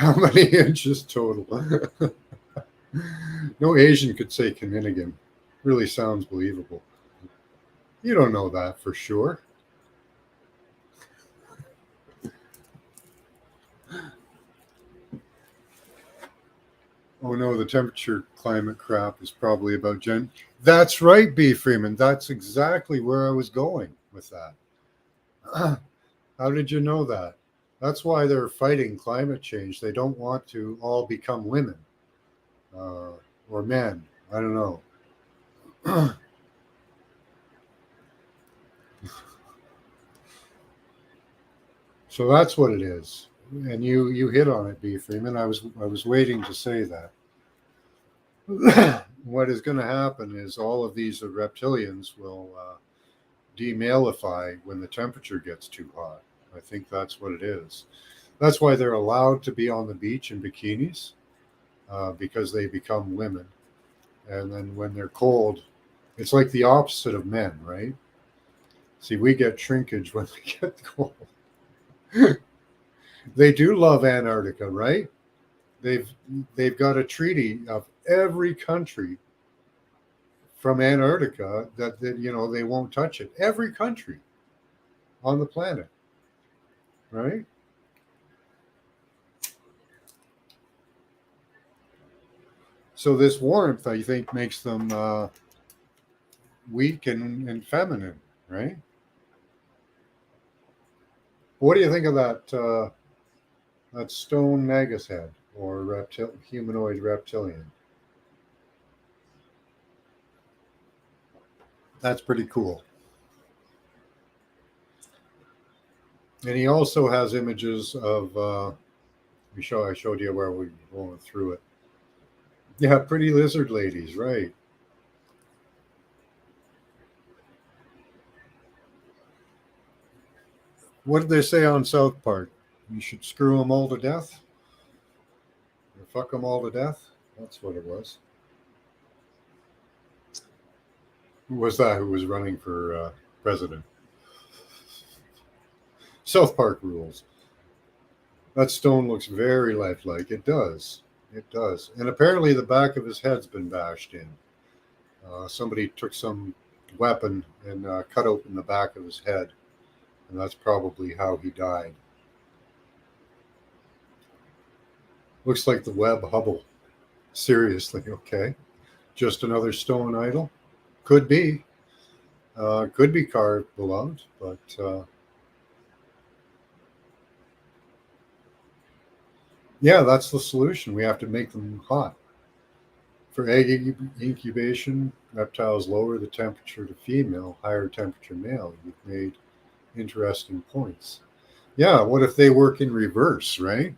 Speaker 4: How many inches total? No Asian could say Kinnigan. Really sounds believable. You don't know that for sure. Oh no, the temperature climate crap is probably about Jen. That's right, B. Freeman. That's exactly where I was going with that. How did you know that? That's why they're fighting climate change. They don't want to all become women or men. I don't know. So that's what it is. And you hit on it, B. Freeman. I was waiting to say that. What is going to happen is all of these reptilians will demalify when the temperature gets too hot. I think that's what it is. That's why they're allowed to be on the beach in bikinis, because they become women. And then when they're cold, it's like the opposite of men, right? See, we get shrinkage when they get cold. They do love Antarctica, right? They've got a treaty of every country from Antarctica that they won't touch it. Every country on the planet, right? So this warmth, I think, makes them weak and feminine, right? What do you think of that stone Nagus head or humanoid reptilian? That's pretty cool. And he also has images of I showed you where we were going through it. Yeah, pretty lizard ladies, right? What did they say on South Park? You should screw them all to death? Or fuck them all to death? That's what it was. Who was that who was running for president? South Park rules. That stone looks very lifelike. It does. It does. And apparently the back of his head's been bashed in. Somebody took some weapon and cut open the back of his head. And that's probably how he died. Looks like the Webb Hubble. Seriously, okay. Just another stone idol? Could be. Could be carved, beloved, but yeah, that's the solution. We have to make them hot. For egg incubation, reptiles lower the temperature to female, higher temperature male. You've made interesting points. Yeah, what if they work in reverse, right?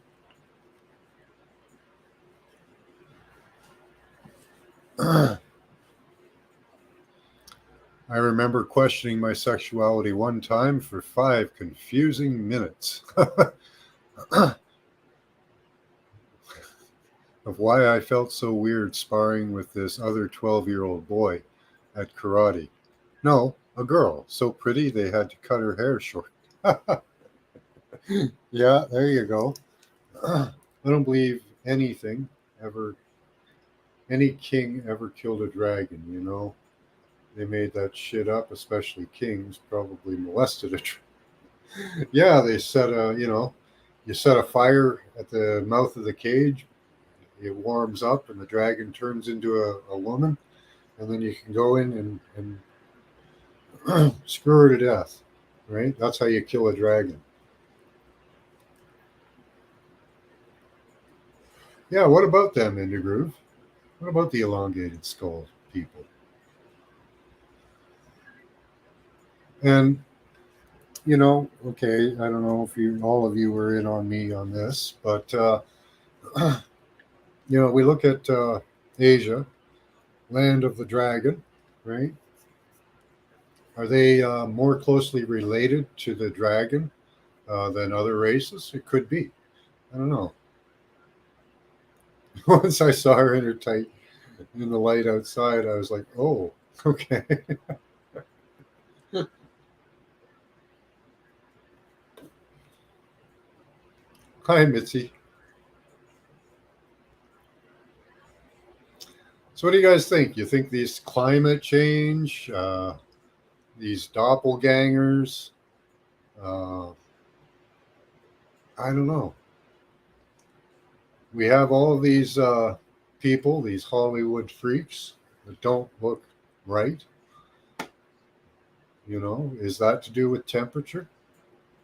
Speaker 4: I remember questioning my sexuality one time for 5 confusing minutes of why I felt so weird sparring with this other 12-year-old boy at karate. No, a girl, so pretty they had to cut her hair short. Yeah, there you go. I don't believe anything ever, any king ever killed a dragon, you know. They made that shit up, especially kings, probably molested a dragon. Yeah, they set you set a fire at the mouth of the cage, it warms up and the dragon turns into a woman, and then you can go in and screw her to death, right? That's how you kill a dragon. Yeah, what about them, Indigroove? What about the elongated skull people? And, okay, I don't know if all of you were in on me on this, but, we look at Asia, land of the dragon, right? Are they more closely related to the dragon than other races? It could be. I don't know. Once I saw her in her tight in the light outside, I was like, oh, okay. Hi, Mitzi. So what do you guys think? You think these climate change, these doppelgangers, I don't know. We have all of these people, these Hollywood freaks that don't look right. You know, is that to do with temperature?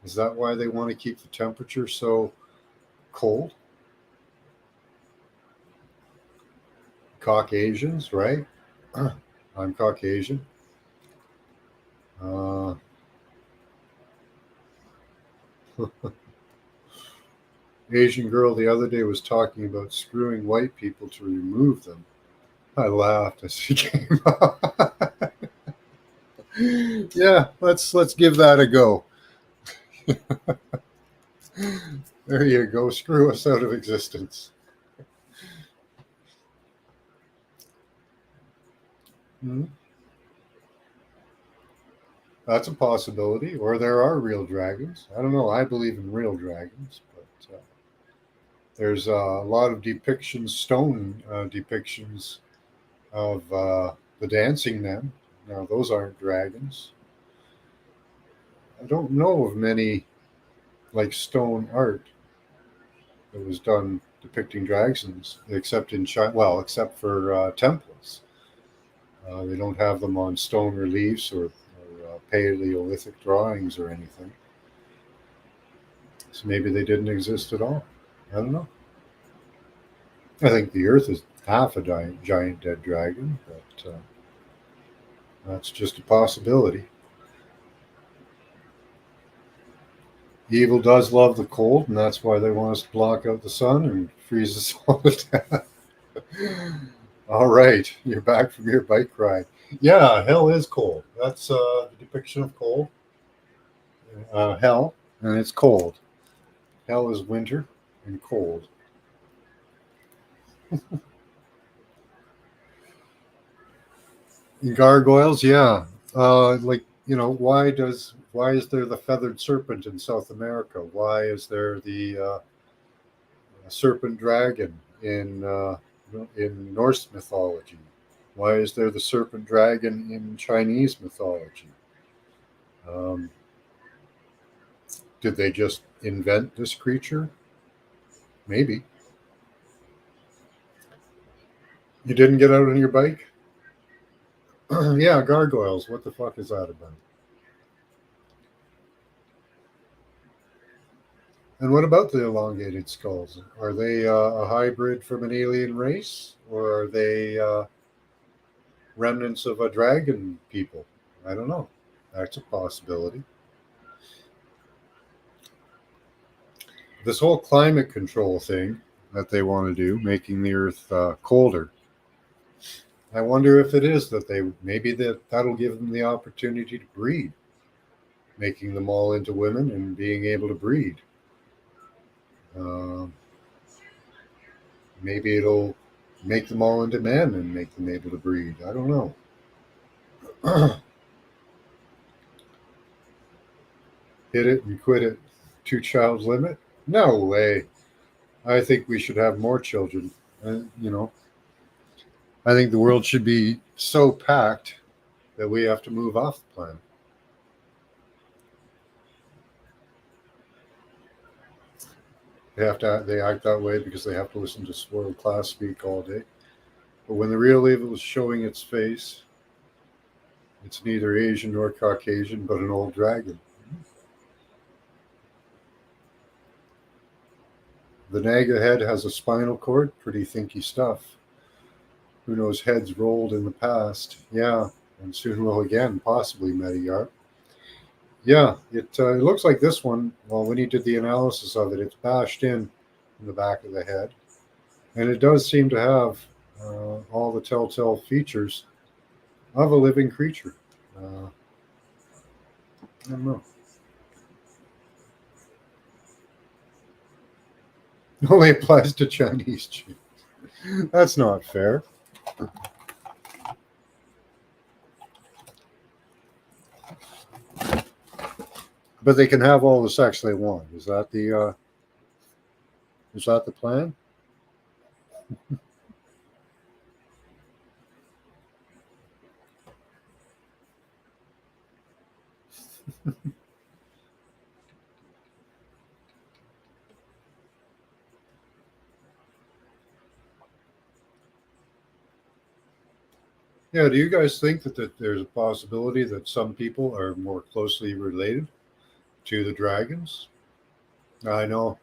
Speaker 4: Is that why they want to keep the temperature so cold? Caucasians, right? I'm Caucasian. Asian girl the other day was talking about screwing white people to remove them. I laughed as she came up. Yeah, let's give that a go. There you go. Screw us out of existence. That's a possibility. Or there are real dragons. I don't know. I believe in real dragons, but there's a lot of depictions, stone depictions of the dancing men. Now, those aren't dragons. I don't know of many like stone art that was done depicting dragons, except in China. Well, except for temples. They don't have them on stone reliefs or Paleolithic drawings or anything. So maybe they didn't exist at all. I don't know. I think the Earth is half a giant dead dragon, but that's just a possibility. Evil does love the cold, and that's why they want us to block out the sun and freeze us all to death. All right, you're back from your bike ride. Yeah, hell is cold. That's the depiction of cold. Hell, and it's cold. Hell is winter and cold. Gargoyles, yeah. Like, you know, why is there the feathered serpent in South America? Why is there the serpent dragon in Norse mythology? Why is there the serpent dragon in Chinese mythology? Did they just invent this creature? Maybe. You didn't get out on your bike? Yeah, gargoyles. What the fuck is that about? And what about the elongated skulls? Are they a hybrid from an alien race? Or are they remnants of a dragon people? I don't know. That's a possibility. This whole climate control thing that they want to do, making the Earth colder, I wonder if it is that that'll give them the opportunity to breed, making them all into women and being able to breed. Maybe it'll make them all into men and make them able to breed. I don't know. Hit it and quit it. 2-child limit? No way. I think we should have more children. You know, I think the world should be so packed that we have to move off the planet. They act that way because they have to listen to spoiled class speak all day. But when the real evil is showing its face, it's neither Asian nor Caucasian, but an old dragon. The Naga head has a spinal cord, pretty thinky stuff. Who knows, heads rolled in the past. Yeah, and soon will again, possibly, Metayarp. Yeah, it looks like this one, well, when he did the analysis of it, it's bashed in the back of the head. And it does seem to have all the telltale features of a living creature. I don't know. Only applies to Chinese cheese. That's not fair. But they can have all the sex they want. Is that the plan? Yeah, do you guys think that there's a possibility that some people are more closely related to the dragons? Now, I know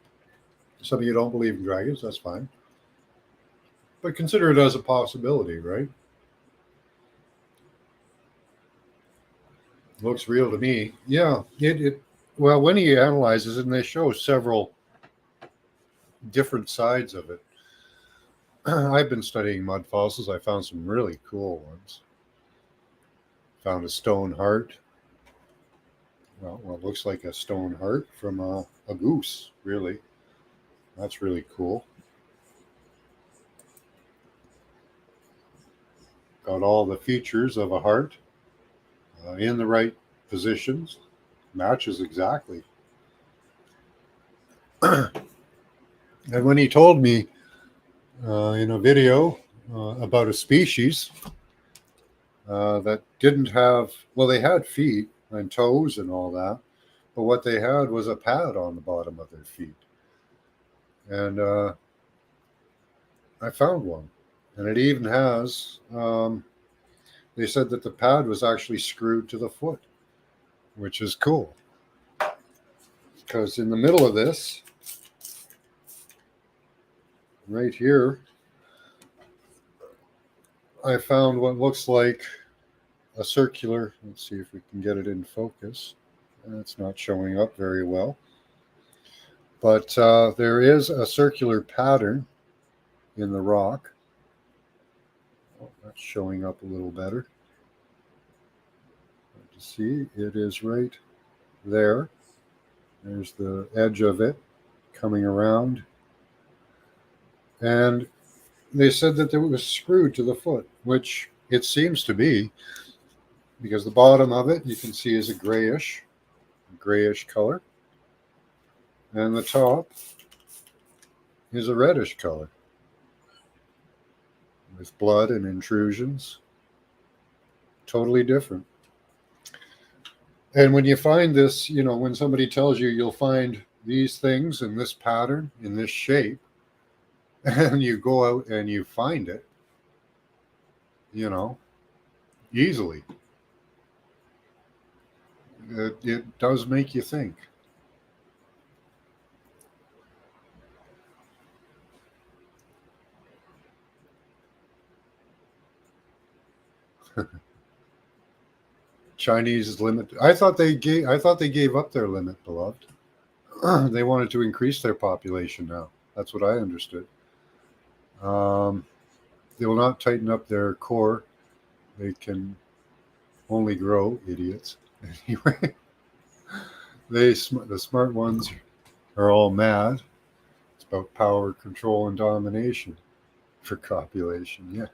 Speaker 4: some of you don't believe in dragons, that's fine. But consider it as a possibility, right? Looks real to me. Yeah, well, when he analyzes it, and they show several different sides of it. I've been studying mud fossils. I found some really cool ones. Found a stone heart. Well, it looks like a stone heart from a goose, really. That's really cool. Got all the features of a heart in the right positions. Matches exactly. And when he told me in a video about a species that didn't have, well, they had feet and toes and all that, but what they had was a pad on the bottom of their feet. And I found one. And it even has, they said that the pad was actually screwed to the foot, which is cool. Because in the middle of this, right here, I found what looks like a circular, let's see if we can get it in focus. It's not showing up very well. But there is a circular pattern in the rock. Oh, that's showing up a little better. To see, it is right there. There's the edge of it coming around. And they said that it was screwed to the foot, which it seems to be, because the bottom of it you can see is a grayish color, and the top is a reddish color with blood and intrusions. Totally different. And when you find this, you know, when somebody tells you you'll find these things in this pattern, in this shape, and you go out and you find it, you know, easily, it does make you think. Chinese limit. I thought they gave up their limit, beloved. They wanted to increase their population now. That's what I understood. They will not tighten up their core. They can only grow, idiots. Anyway, the smart ones are all mad. It's about power, control, and domination for copulation. Yeah.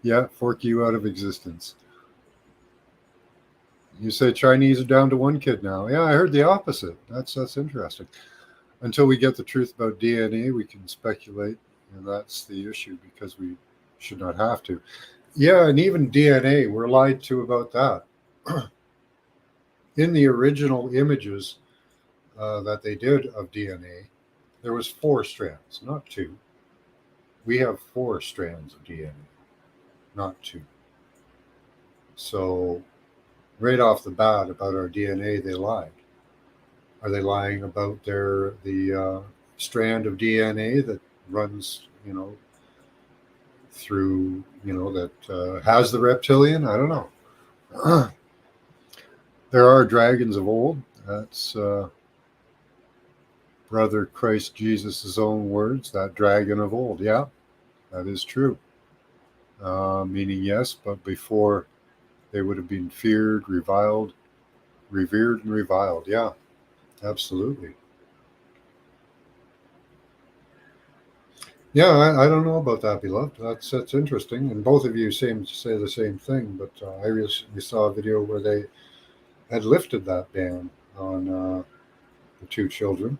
Speaker 4: Yeah, fork you out of existence. You say Chinese are down to one kid now. Yeah, I heard the opposite. That's interesting. Until we get the truth about DNA, we can speculate, and that's the issue, because we should not have to. Yeah, and even DNA, we're lied to about that. In the original images that they did of DNA, there was 4 strands, not 2. We have 4 strands of DNA, not 2. So right off the bat about our DNA, they lied. Are they lying about the strand of DNA that runs, you know, through, you know, that has the reptilian? I don't know. There are dragons of old. That's Brother Christ Jesus' own words, that dragon of old. Yeah, that is true. Meaning, yes, but before they would have been feared, reviled, revered, and reviled. Yeah, absolutely. Yeah, I don't know about that, beloved. That's interesting. And both of you seem to say the same thing, but I recently saw a video where they had lifted that ban on the 2 children.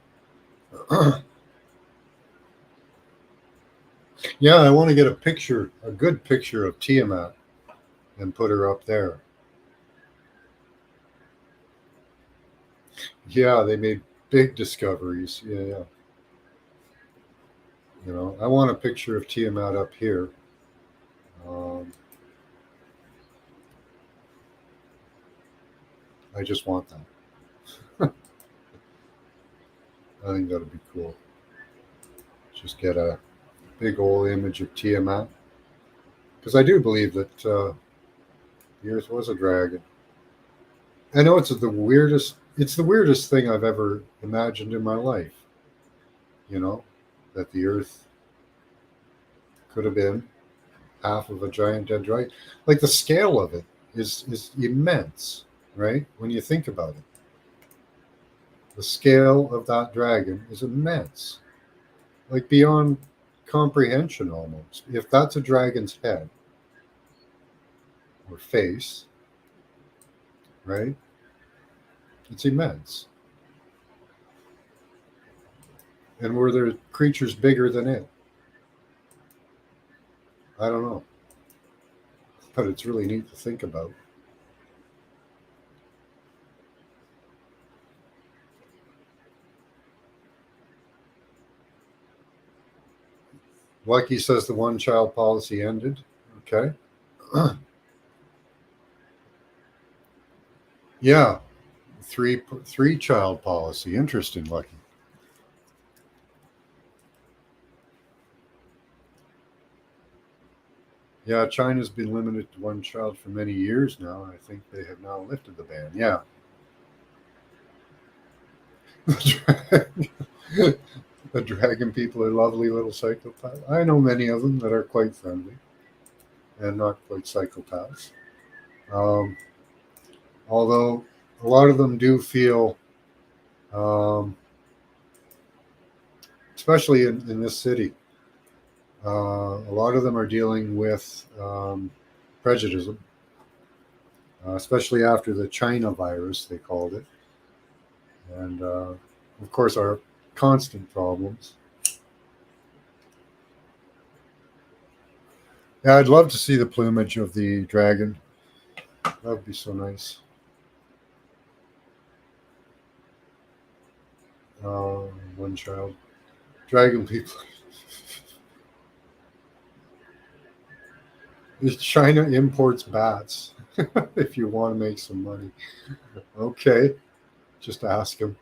Speaker 4: Yeah, I want to get a good picture of Tiamat. and put her up there. Yeah, they made big discoveries. Yeah. You know, I want a picture of Tiamat up here. I just want that. I think that'd be cool. Just get a big old image of Tiamat. Because I do believe that the Earth was a dragon. I know it's the weirdest thing I've ever imagined in my life. You know, that the Earth could have been half of a giant dead dragon. Like the scale of it is immense, right? When you think about it. The scale of that dragon is immense. Like beyond comprehension almost. If that's a dragon's head or face, right? It's immense. And were there creatures bigger than it? I don't know. But it's really neat to think about. Lucky says the one-child policy ended. Okay. Yeah. Three-child policy. Interesting, Lucky. Yeah, China's been limited to one child for many years now. I think they have now lifted the ban. Yeah. The dragon people are lovely little psychopaths. I know many of them that are quite friendly and not quite psychopaths. Although a lot of them do feel, especially in this city, a lot of them are dealing with prejudice, especially after the China virus, they called it. And, of course, our constant problems. Yeah, I'd love to see the plumage of the dragon. That would be so nice. One child. Dragon people. China imports bats if you want to make some money. Okay. Just ask him.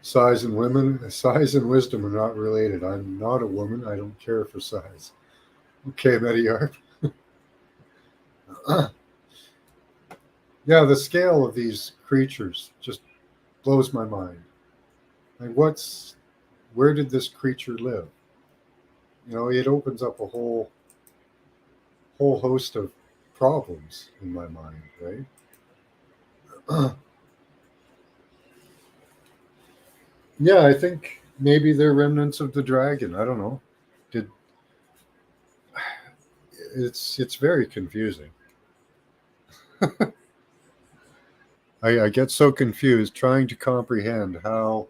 Speaker 4: Size and wisdom are not related. I'm not a woman. I don't care for size. Okay, Mediarp. Yeah, the scale of these creatures just blows my mind. Like, where did this creature live? You know, it opens up a whole host of problems in my mind, right? Yeah, I think maybe they're remnants of the dragon. I don't know. It's very confusing. I get so confused trying to comprehend how,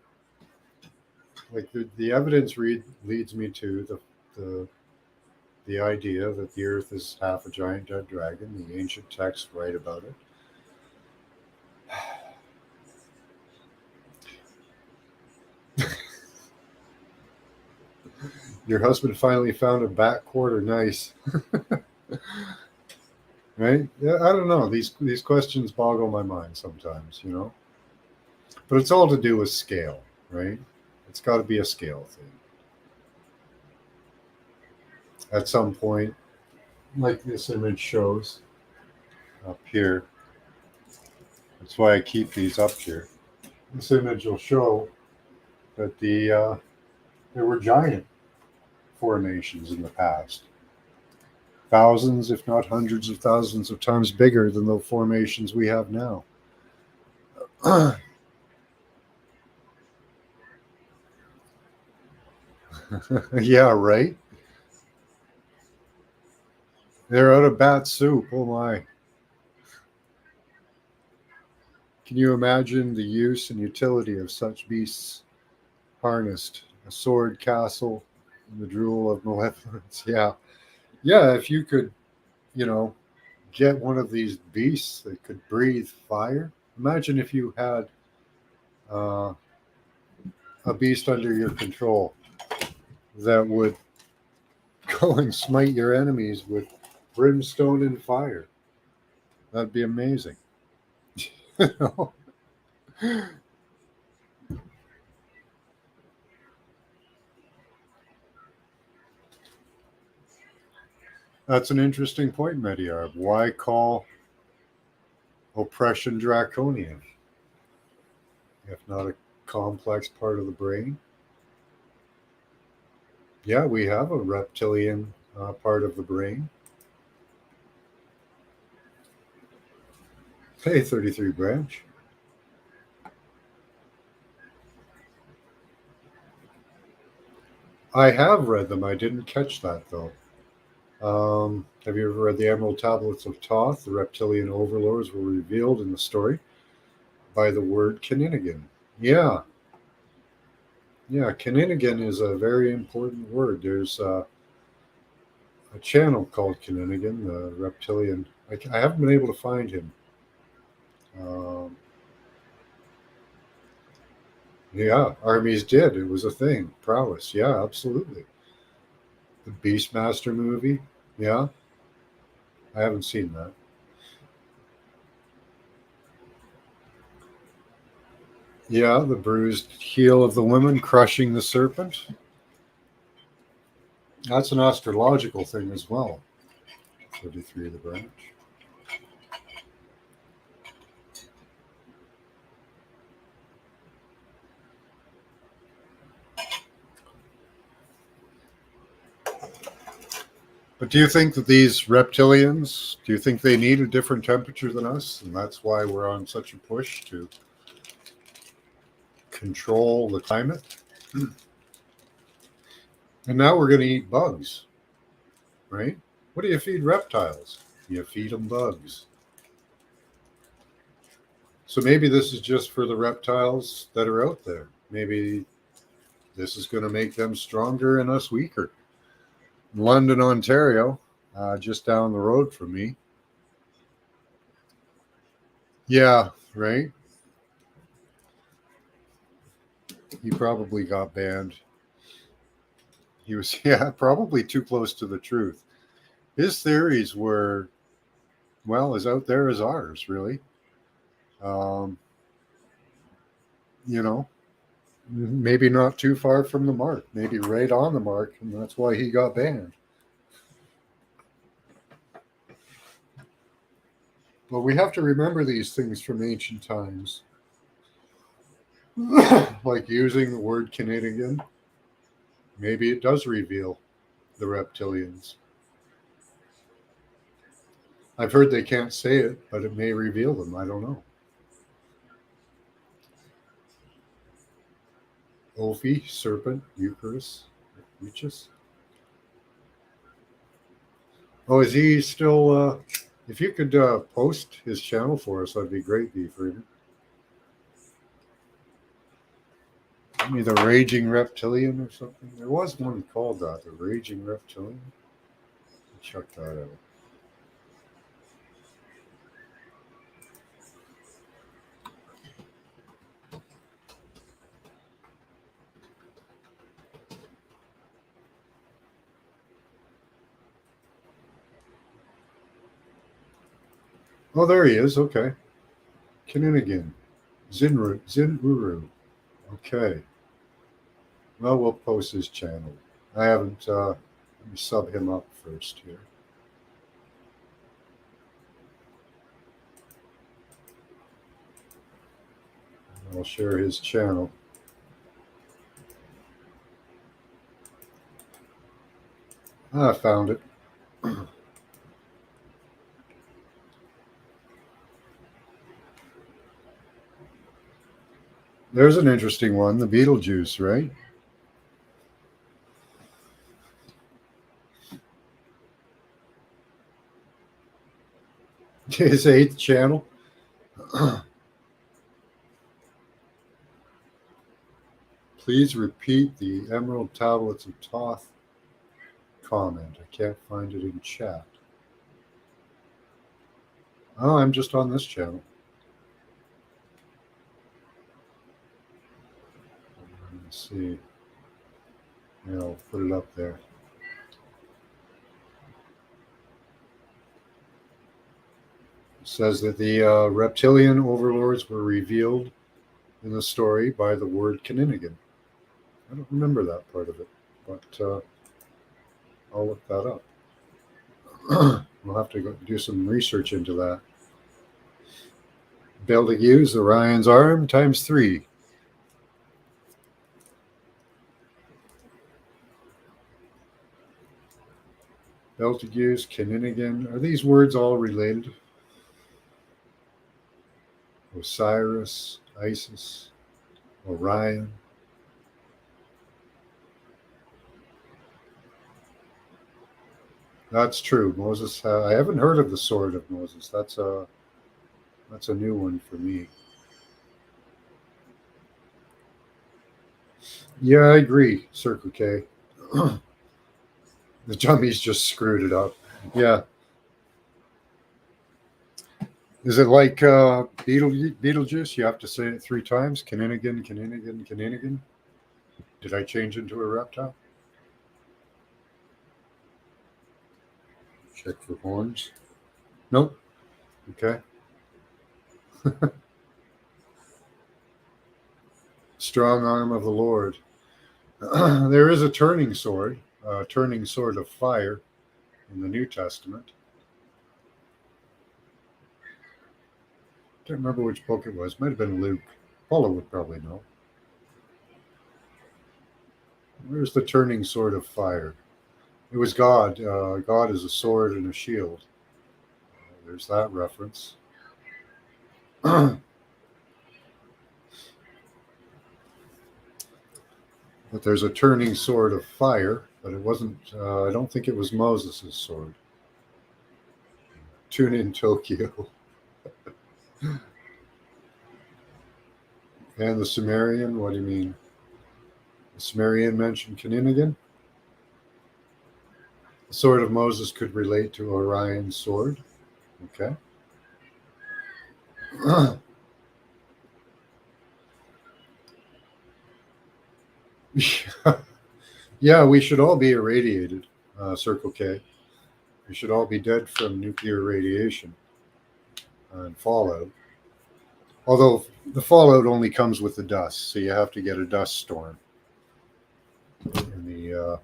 Speaker 4: like, the evidence leads me to the idea that the Earth is half a giant dead dragon. The ancient texts write about it. Your husband finally found a bat quarter. Nice. Right? Yeah, I don't know. These questions boggle my mind sometimes, you know. But it's all to do with scale, right? It's got to be a scale thing. At some point, like this image shows up here. That's why I keep these up here. This image will show that there were giant formations in the past. Thousands, if not hundreds of thousands of times bigger than the formations we have now. Yeah, right? They're out of bat soup. Oh my. Can you imagine the use and utility of such beasts harnessed? A sword castle, The drool of malevolence. Yeah. Yeah. If you could, get one of these beasts that could breathe fire. Imagine if you had a beast under your control that would go and smite your enemies with brimstone and fire. That'd be amazing. That's an interesting point, Mediarb. Why call oppression draconian, if not a complex part of the brain? Yeah, we have a reptilian part of the brain. Hey, 33 branch. I have read them. I didn't catch that, though. Have you ever read the Emerald Tablets of Thoth? The reptilian overlords were revealed in the story by the word Kininigan. Yeah. Yeah, Kininigan is a very important word. There's a channel called Kininigan, the reptilian. I haven't been able to find him. Yeah, armies did. It was a thing. Prowess. Yeah, absolutely. The Beastmaster movie. Yeah. I haven't seen that. Yeah, the bruised heel of the woman crushing the serpent. That's an astrological thing as well. 33 of the branch. But do you think that these reptilians, do you think they need a different temperature than us? And that's why we're on such a push to control the climate? And now we're going to eat bugs, right? What do you feed reptiles? You feed them bugs. So maybe this is just for the reptiles that are out there. Maybe this is going to make them stronger and us weaker. London, Ontario, just down the road from me. Yeah, right? He probably got banned. He was, probably too close to the truth. His theories were, as out there as ours, really. Maybe not too far from the mark, maybe right on the mark, and that's why he got banned. But we have to remember these things from ancient times. Like using the word Canadian. Maybe it does reveal the reptilians. I've heard they can't say it, but it may reveal them. I don't know. Ophi, serpent, Eucharist, Euchus. Oh, is he still? If you could post his channel for us, that'd be great, Beefreader. Maybe the Raging Reptilian or something. There was one called that, the Raging Reptilian. Check that out. Oh, there he is. Okay. Kininigan. Zinuru. Okay. Well, we'll post his channel. I haven't, let me sub him up first here. I'll share his channel. I found it. There's an interesting one, the Beetlejuice, right? His 8th channel. Please repeat the Emerald Tablets of Thoth comment. I can't find it in chat. Oh, I'm just on this channel. Let's see. Yeah, I'll put it up there. It says that the reptilian overlords were revealed in the story by the word Kininigan. I don't remember that part of it, but I'll look that up. We'll have to go do some research into that. Betelgeuse, Orion's arm, times 3. Betelgeuse, Kininigan. Are these words all related? Osiris, Isis, Orion. That's true. Moses. I haven't heard of the sword of Moses. That's a new one for me. Yeah, I agree, Circle K. The Jummies just screwed it up. Yeah. Is it like Beetlejuice? You have to say it 3 times? Kininigan, Kininigan, Kininigan. Did I change into a reptile? Check for horns. Nope. Okay. Strong arm of the Lord. There is a turning sword of fire in the New Testament. Can't remember which book it was. Might have been Luke. Paula would probably know. Where's the turning sword of fire? It was God. God is a sword and a shield. There's that reference. But there's a turning sword of fire, but it wasn't, I don't think it was Moses' sword. Tune in Tokyo. And the Sumerian, what do you mean? The Sumerian mentioned Kininigan. The sword of Moses could relate to Orion's sword. Okay. Yeah, we should all be irradiated, Circle K. We should all be dead from nuclear radiation and fallout. Although the fallout only comes with the dust, so you have to get a dust storm. And the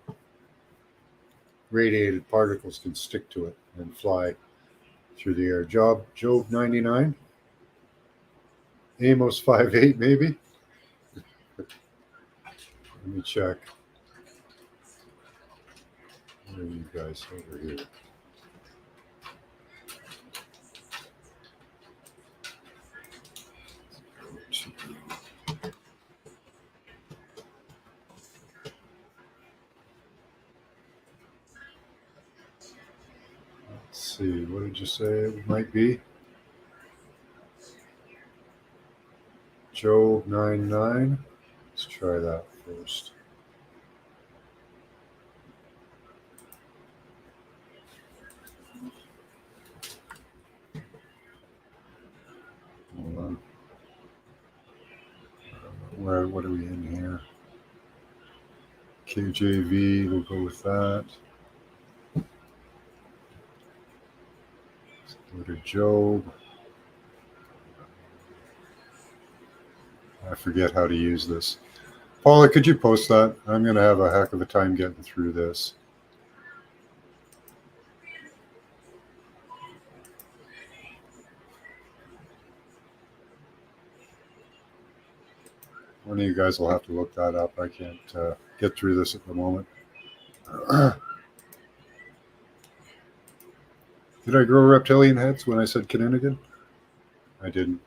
Speaker 4: radiated particles can stick to it and fly through the air. Job 99? Amos 5:8, maybe? Let me check. Where are you guys over here? Let's see, what did you say it might be? Job 9:9. Let's try that first. Hold on. What are we in here? KJV, we'll go with that. Let's go to Job. I forget how to use this. Paula, could you post that? I'm going to have a heck of a time getting through this. One of you guys will have to look that up. I can't get through this at the moment. Did I grow reptilian heads when I said Kininigan? I didn't.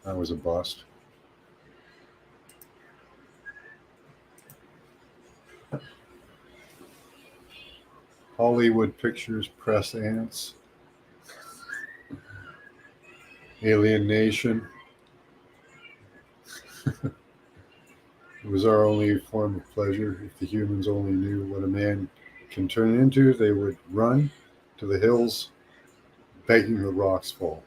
Speaker 4: That was a bust. Hollywood Pictures press ants. Alien Nation. It was our only form of pleasure. If the humans only knew what a man can turn into, they would run to the hills, begging the rocks fall.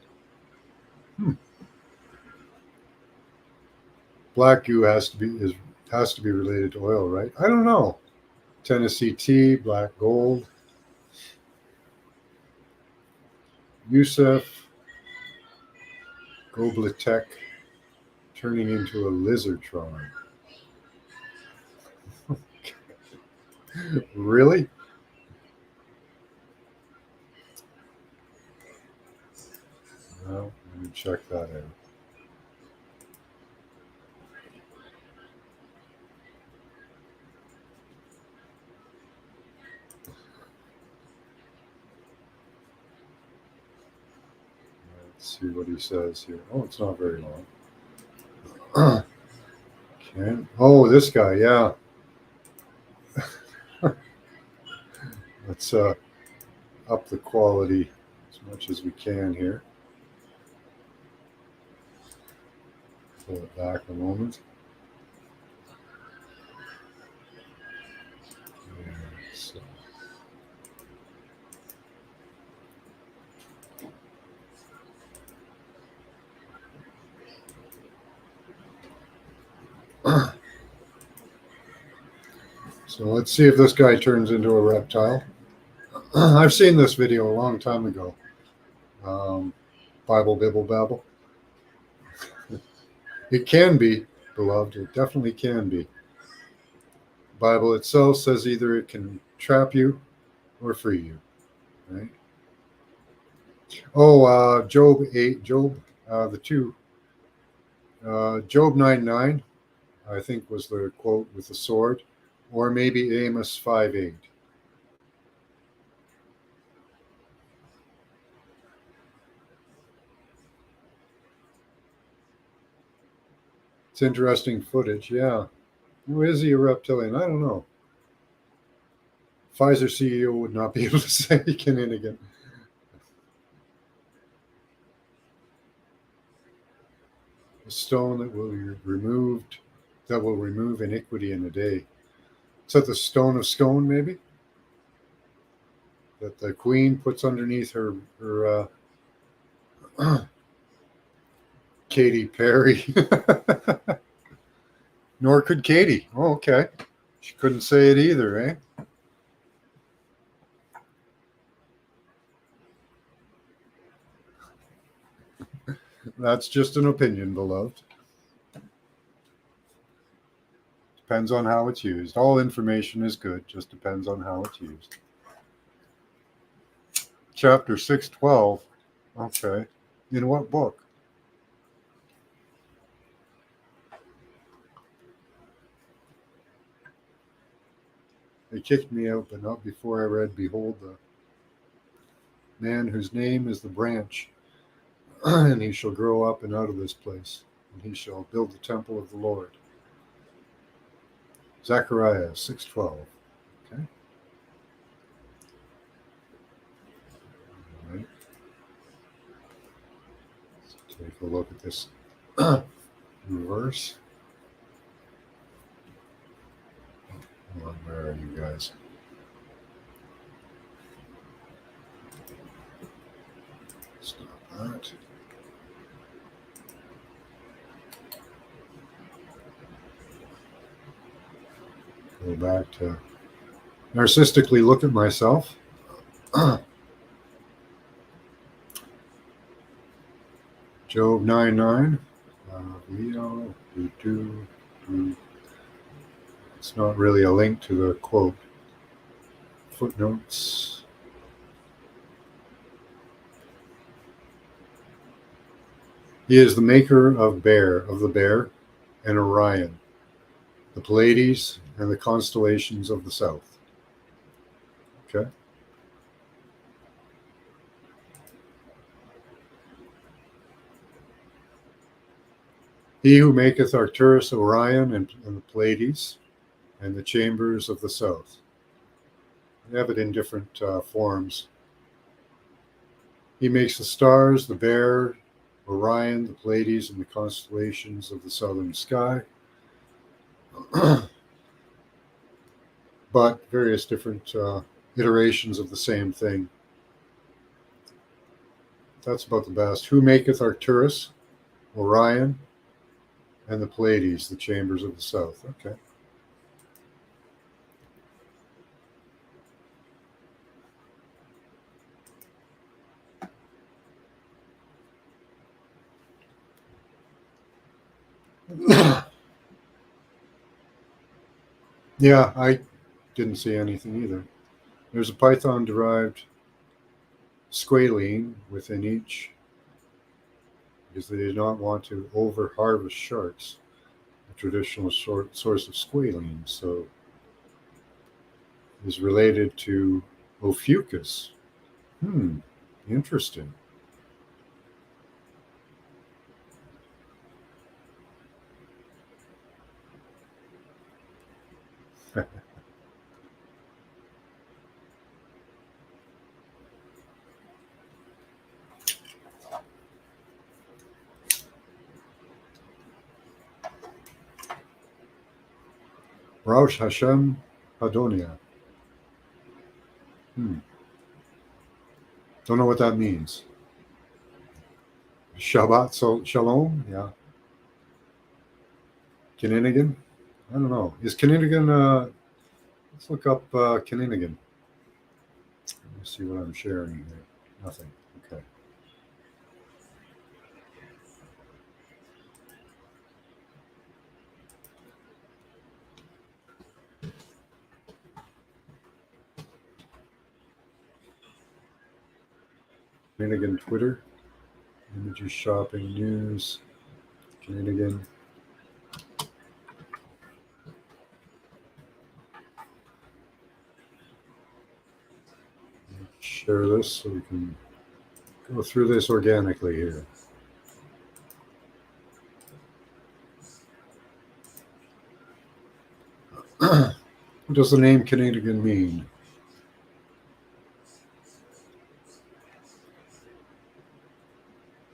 Speaker 4: Black goo has to be related to oil, right? I don't know. Tennessee tea, black gold. Yusef Gobletek turning into a lizardtron. Really? Well, let me check that out. Let's see what he says here. Oh, it's not very long. Okay. Oh, this guy, yeah. Let's up the quality as much as we can here. Pull it back a moment. So. So let's see if this guy turns into a reptile. I've seen this video a long time ago. Bible, Bibble, Babble. It can be, beloved. It definitely can be. The Bible itself says either it can trap you or free you. Right? Oh, Job 8, Job, the two. Job 9:9, I think was the quote with the sword. Or maybe Amos 5:8. It's interesting footage, yeah. Who is he a reptilian? I don't know. Pfizer CEO would not be able to say Kinnigan. A stone that will be removed, that will remove iniquity in a day. Is that the stone of scone, maybe? That the queen puts underneath her Katy Perry. Nor could Katie. Oh, okay. She couldn't say it either, eh? That's just an opinion, beloved. Depends on how it's used. All information is good, just depends on how it's used. Chapter 6:12. Okay. In what book? They kicked me out, but not before I read, Behold, the man whose name is the branch, and he shall grow up and out of this place, and he shall build the temple of the Lord. Zechariah 6:12. Okay. All right. Let's take a look at this verse. Hold on, where are you guys? Stop that. Go back to narcissistically look at myself. Job 9:9. It's not really a link to the quote. Footnotes. He is the maker of the bear, and Orion, the Pleiades, and the constellations of the south. Okay. He who maketh Arcturus, Orion, and the Pleiades, and the chambers of the south. We have it in different forms. He makes the stars, the bear, Orion, the Pleiades, and the constellations of the southern sky. But various different iterations of the same thing. That's about the best. Who maketh Arcturus, Orion, and the Pleiades, the chambers of the south. Okay. Yeah, I didn't see anything either. There's a Python-derived squalene within each because they did not want to over-harvest sharks, a traditional source of squalene. So is related to Ophiuchus. Interesting. Rosh Hashem Adonia. Don't know what that means. Shabbat Shalom? Yeah. Kinnigan? I don't know. Is Kinnigan, let's look up Kinnigan. Let me see what I'm sharing here. Nothing. Okay. Kinnigan Twitter. Images, shopping, news. Kinnigan. Share this so we can go through this organically here. What does the name Kinnigan mean?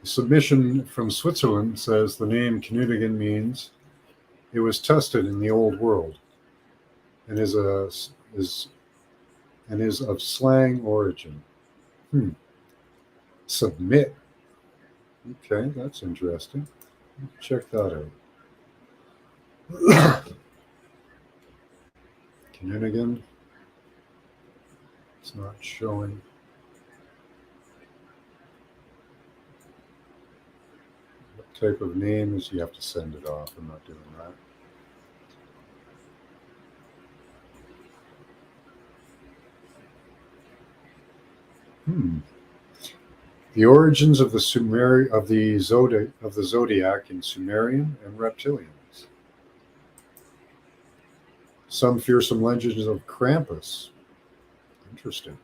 Speaker 4: The submission from Switzerland says the name Kinnigan means it was tested in the old world and is of slang origin. Submit. Okay, that's interesting. Check that out. Kinnigan. It's not showing. What type of name is you have to send it off? I'm not doing that. The origins of the zodiac in Sumerian and reptilians. Some fearsome legends of Krampus. Interesting.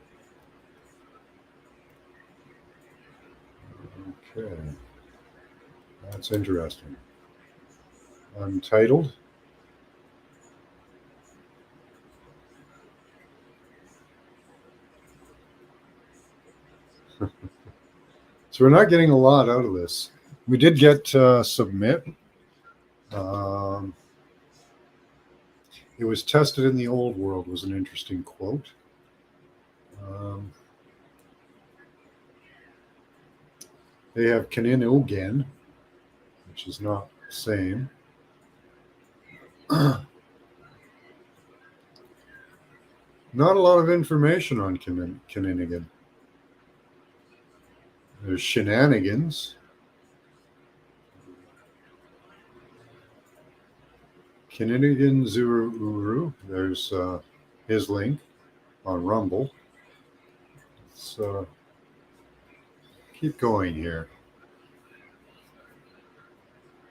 Speaker 4: Okay. That's interesting. Untitled. So we're not getting a lot out of this. We did get submit. It was tested in the old world was an interesting quote. They have Kinnigan, which is not the same. Not a lot of information on Kinnigan. There's shenanigans. Kinnigan Zuru. There's his link on Rumble. Let's keep going here.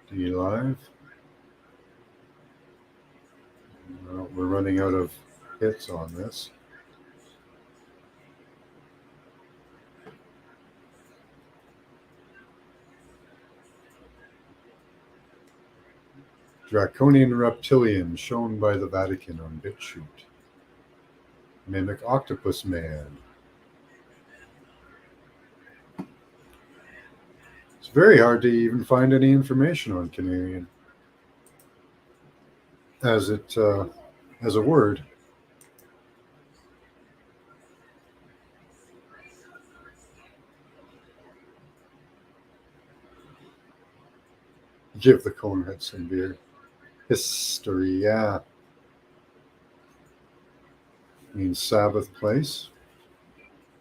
Speaker 4: D Live. Well, we're running out of hits on this. Draconian Reptilian shown by the Vatican on BitChute. Mimic Octopus Man. It's very hard to even find any information on Canadian as a word. Give the Conehead some beer. History, yeah. Means Sabbath place.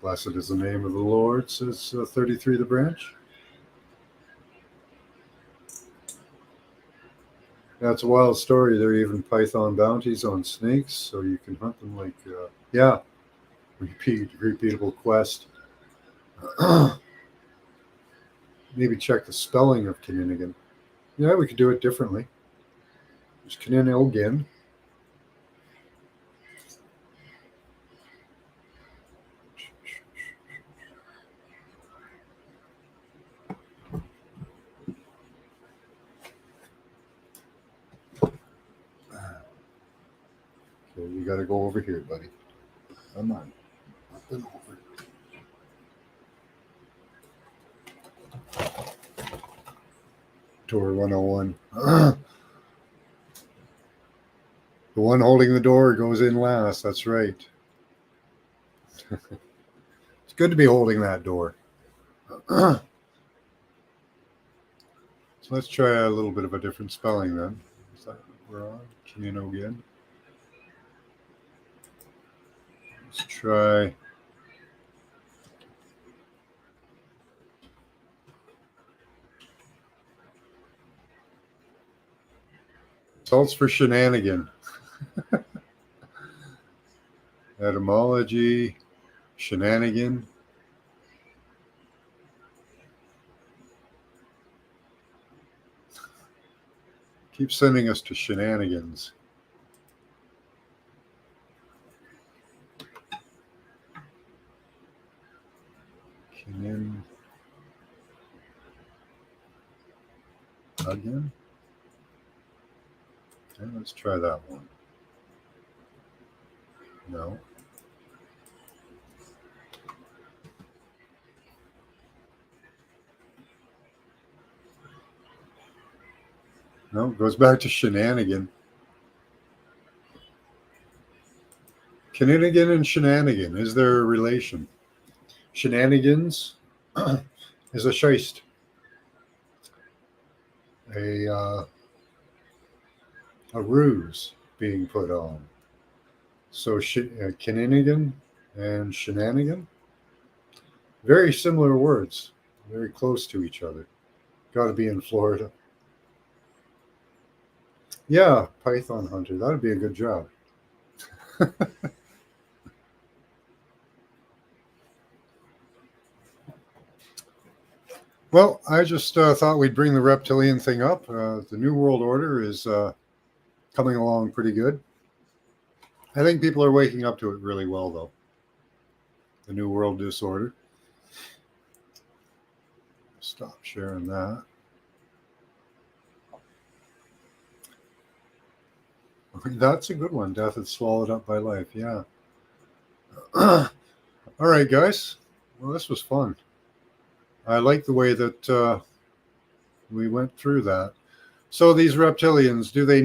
Speaker 4: Blessed is the name of the Lord, says 33 the branch. That's a wild story. There are even python bounties on snakes, so you can hunt them like, repeatable quest. Maybe check the spelling of Kininigan. Yeah, we could do it differently. There's Kininigan. Okay, you got to go over here, buddy. Come on. Up and over. Door 101. The one holding the door goes in last. That's right. It's good to be holding that door. So let's try a little bit of a different spelling then. Is that what we're on? Kininigan. Let's try. Salts for shenanigan. Etymology, shenanigan. Keep sending us to shenanigans. Kinin. Again. Okay, let's try that one. No. No, it goes back to shenanigan. Kininigan and shenanigan, is there a relation? Shenanigans is a shyst. A ruse being put on. So Kininigan and shenanigan, very similar words, very close to each other. Got to be in Florida. Yeah, python hunter. That'd be a good job. Well, I just thought we'd bring the reptilian thing up. The New World Order is coming along pretty good. I think people are waking up to it really well, though. The New World Disorder. Stop sharing that. That's a good one. Death is swallowed up by life. Yeah. All right, guys. Well, this was fun. I like the way that we went through that. So these reptilians, do they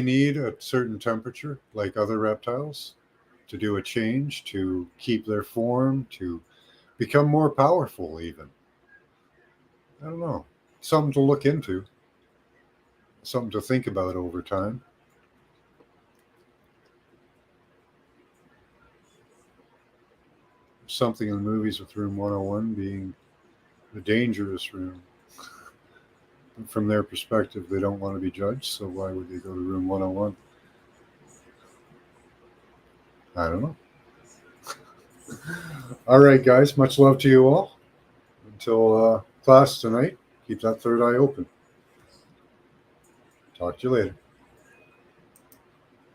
Speaker 4: need a certain temperature like other reptiles to do a change, to keep their form, to become more powerful even? I don't know. Something to look into. Something to think about over time. Something in the movies with Room 101 being a dangerous room. From their perspective, they don't want to be judged, so why would they go to Room 101? I don't know. All right, guys. Much love to you all. Until class tonight, keep that third eye open. Talk to you later.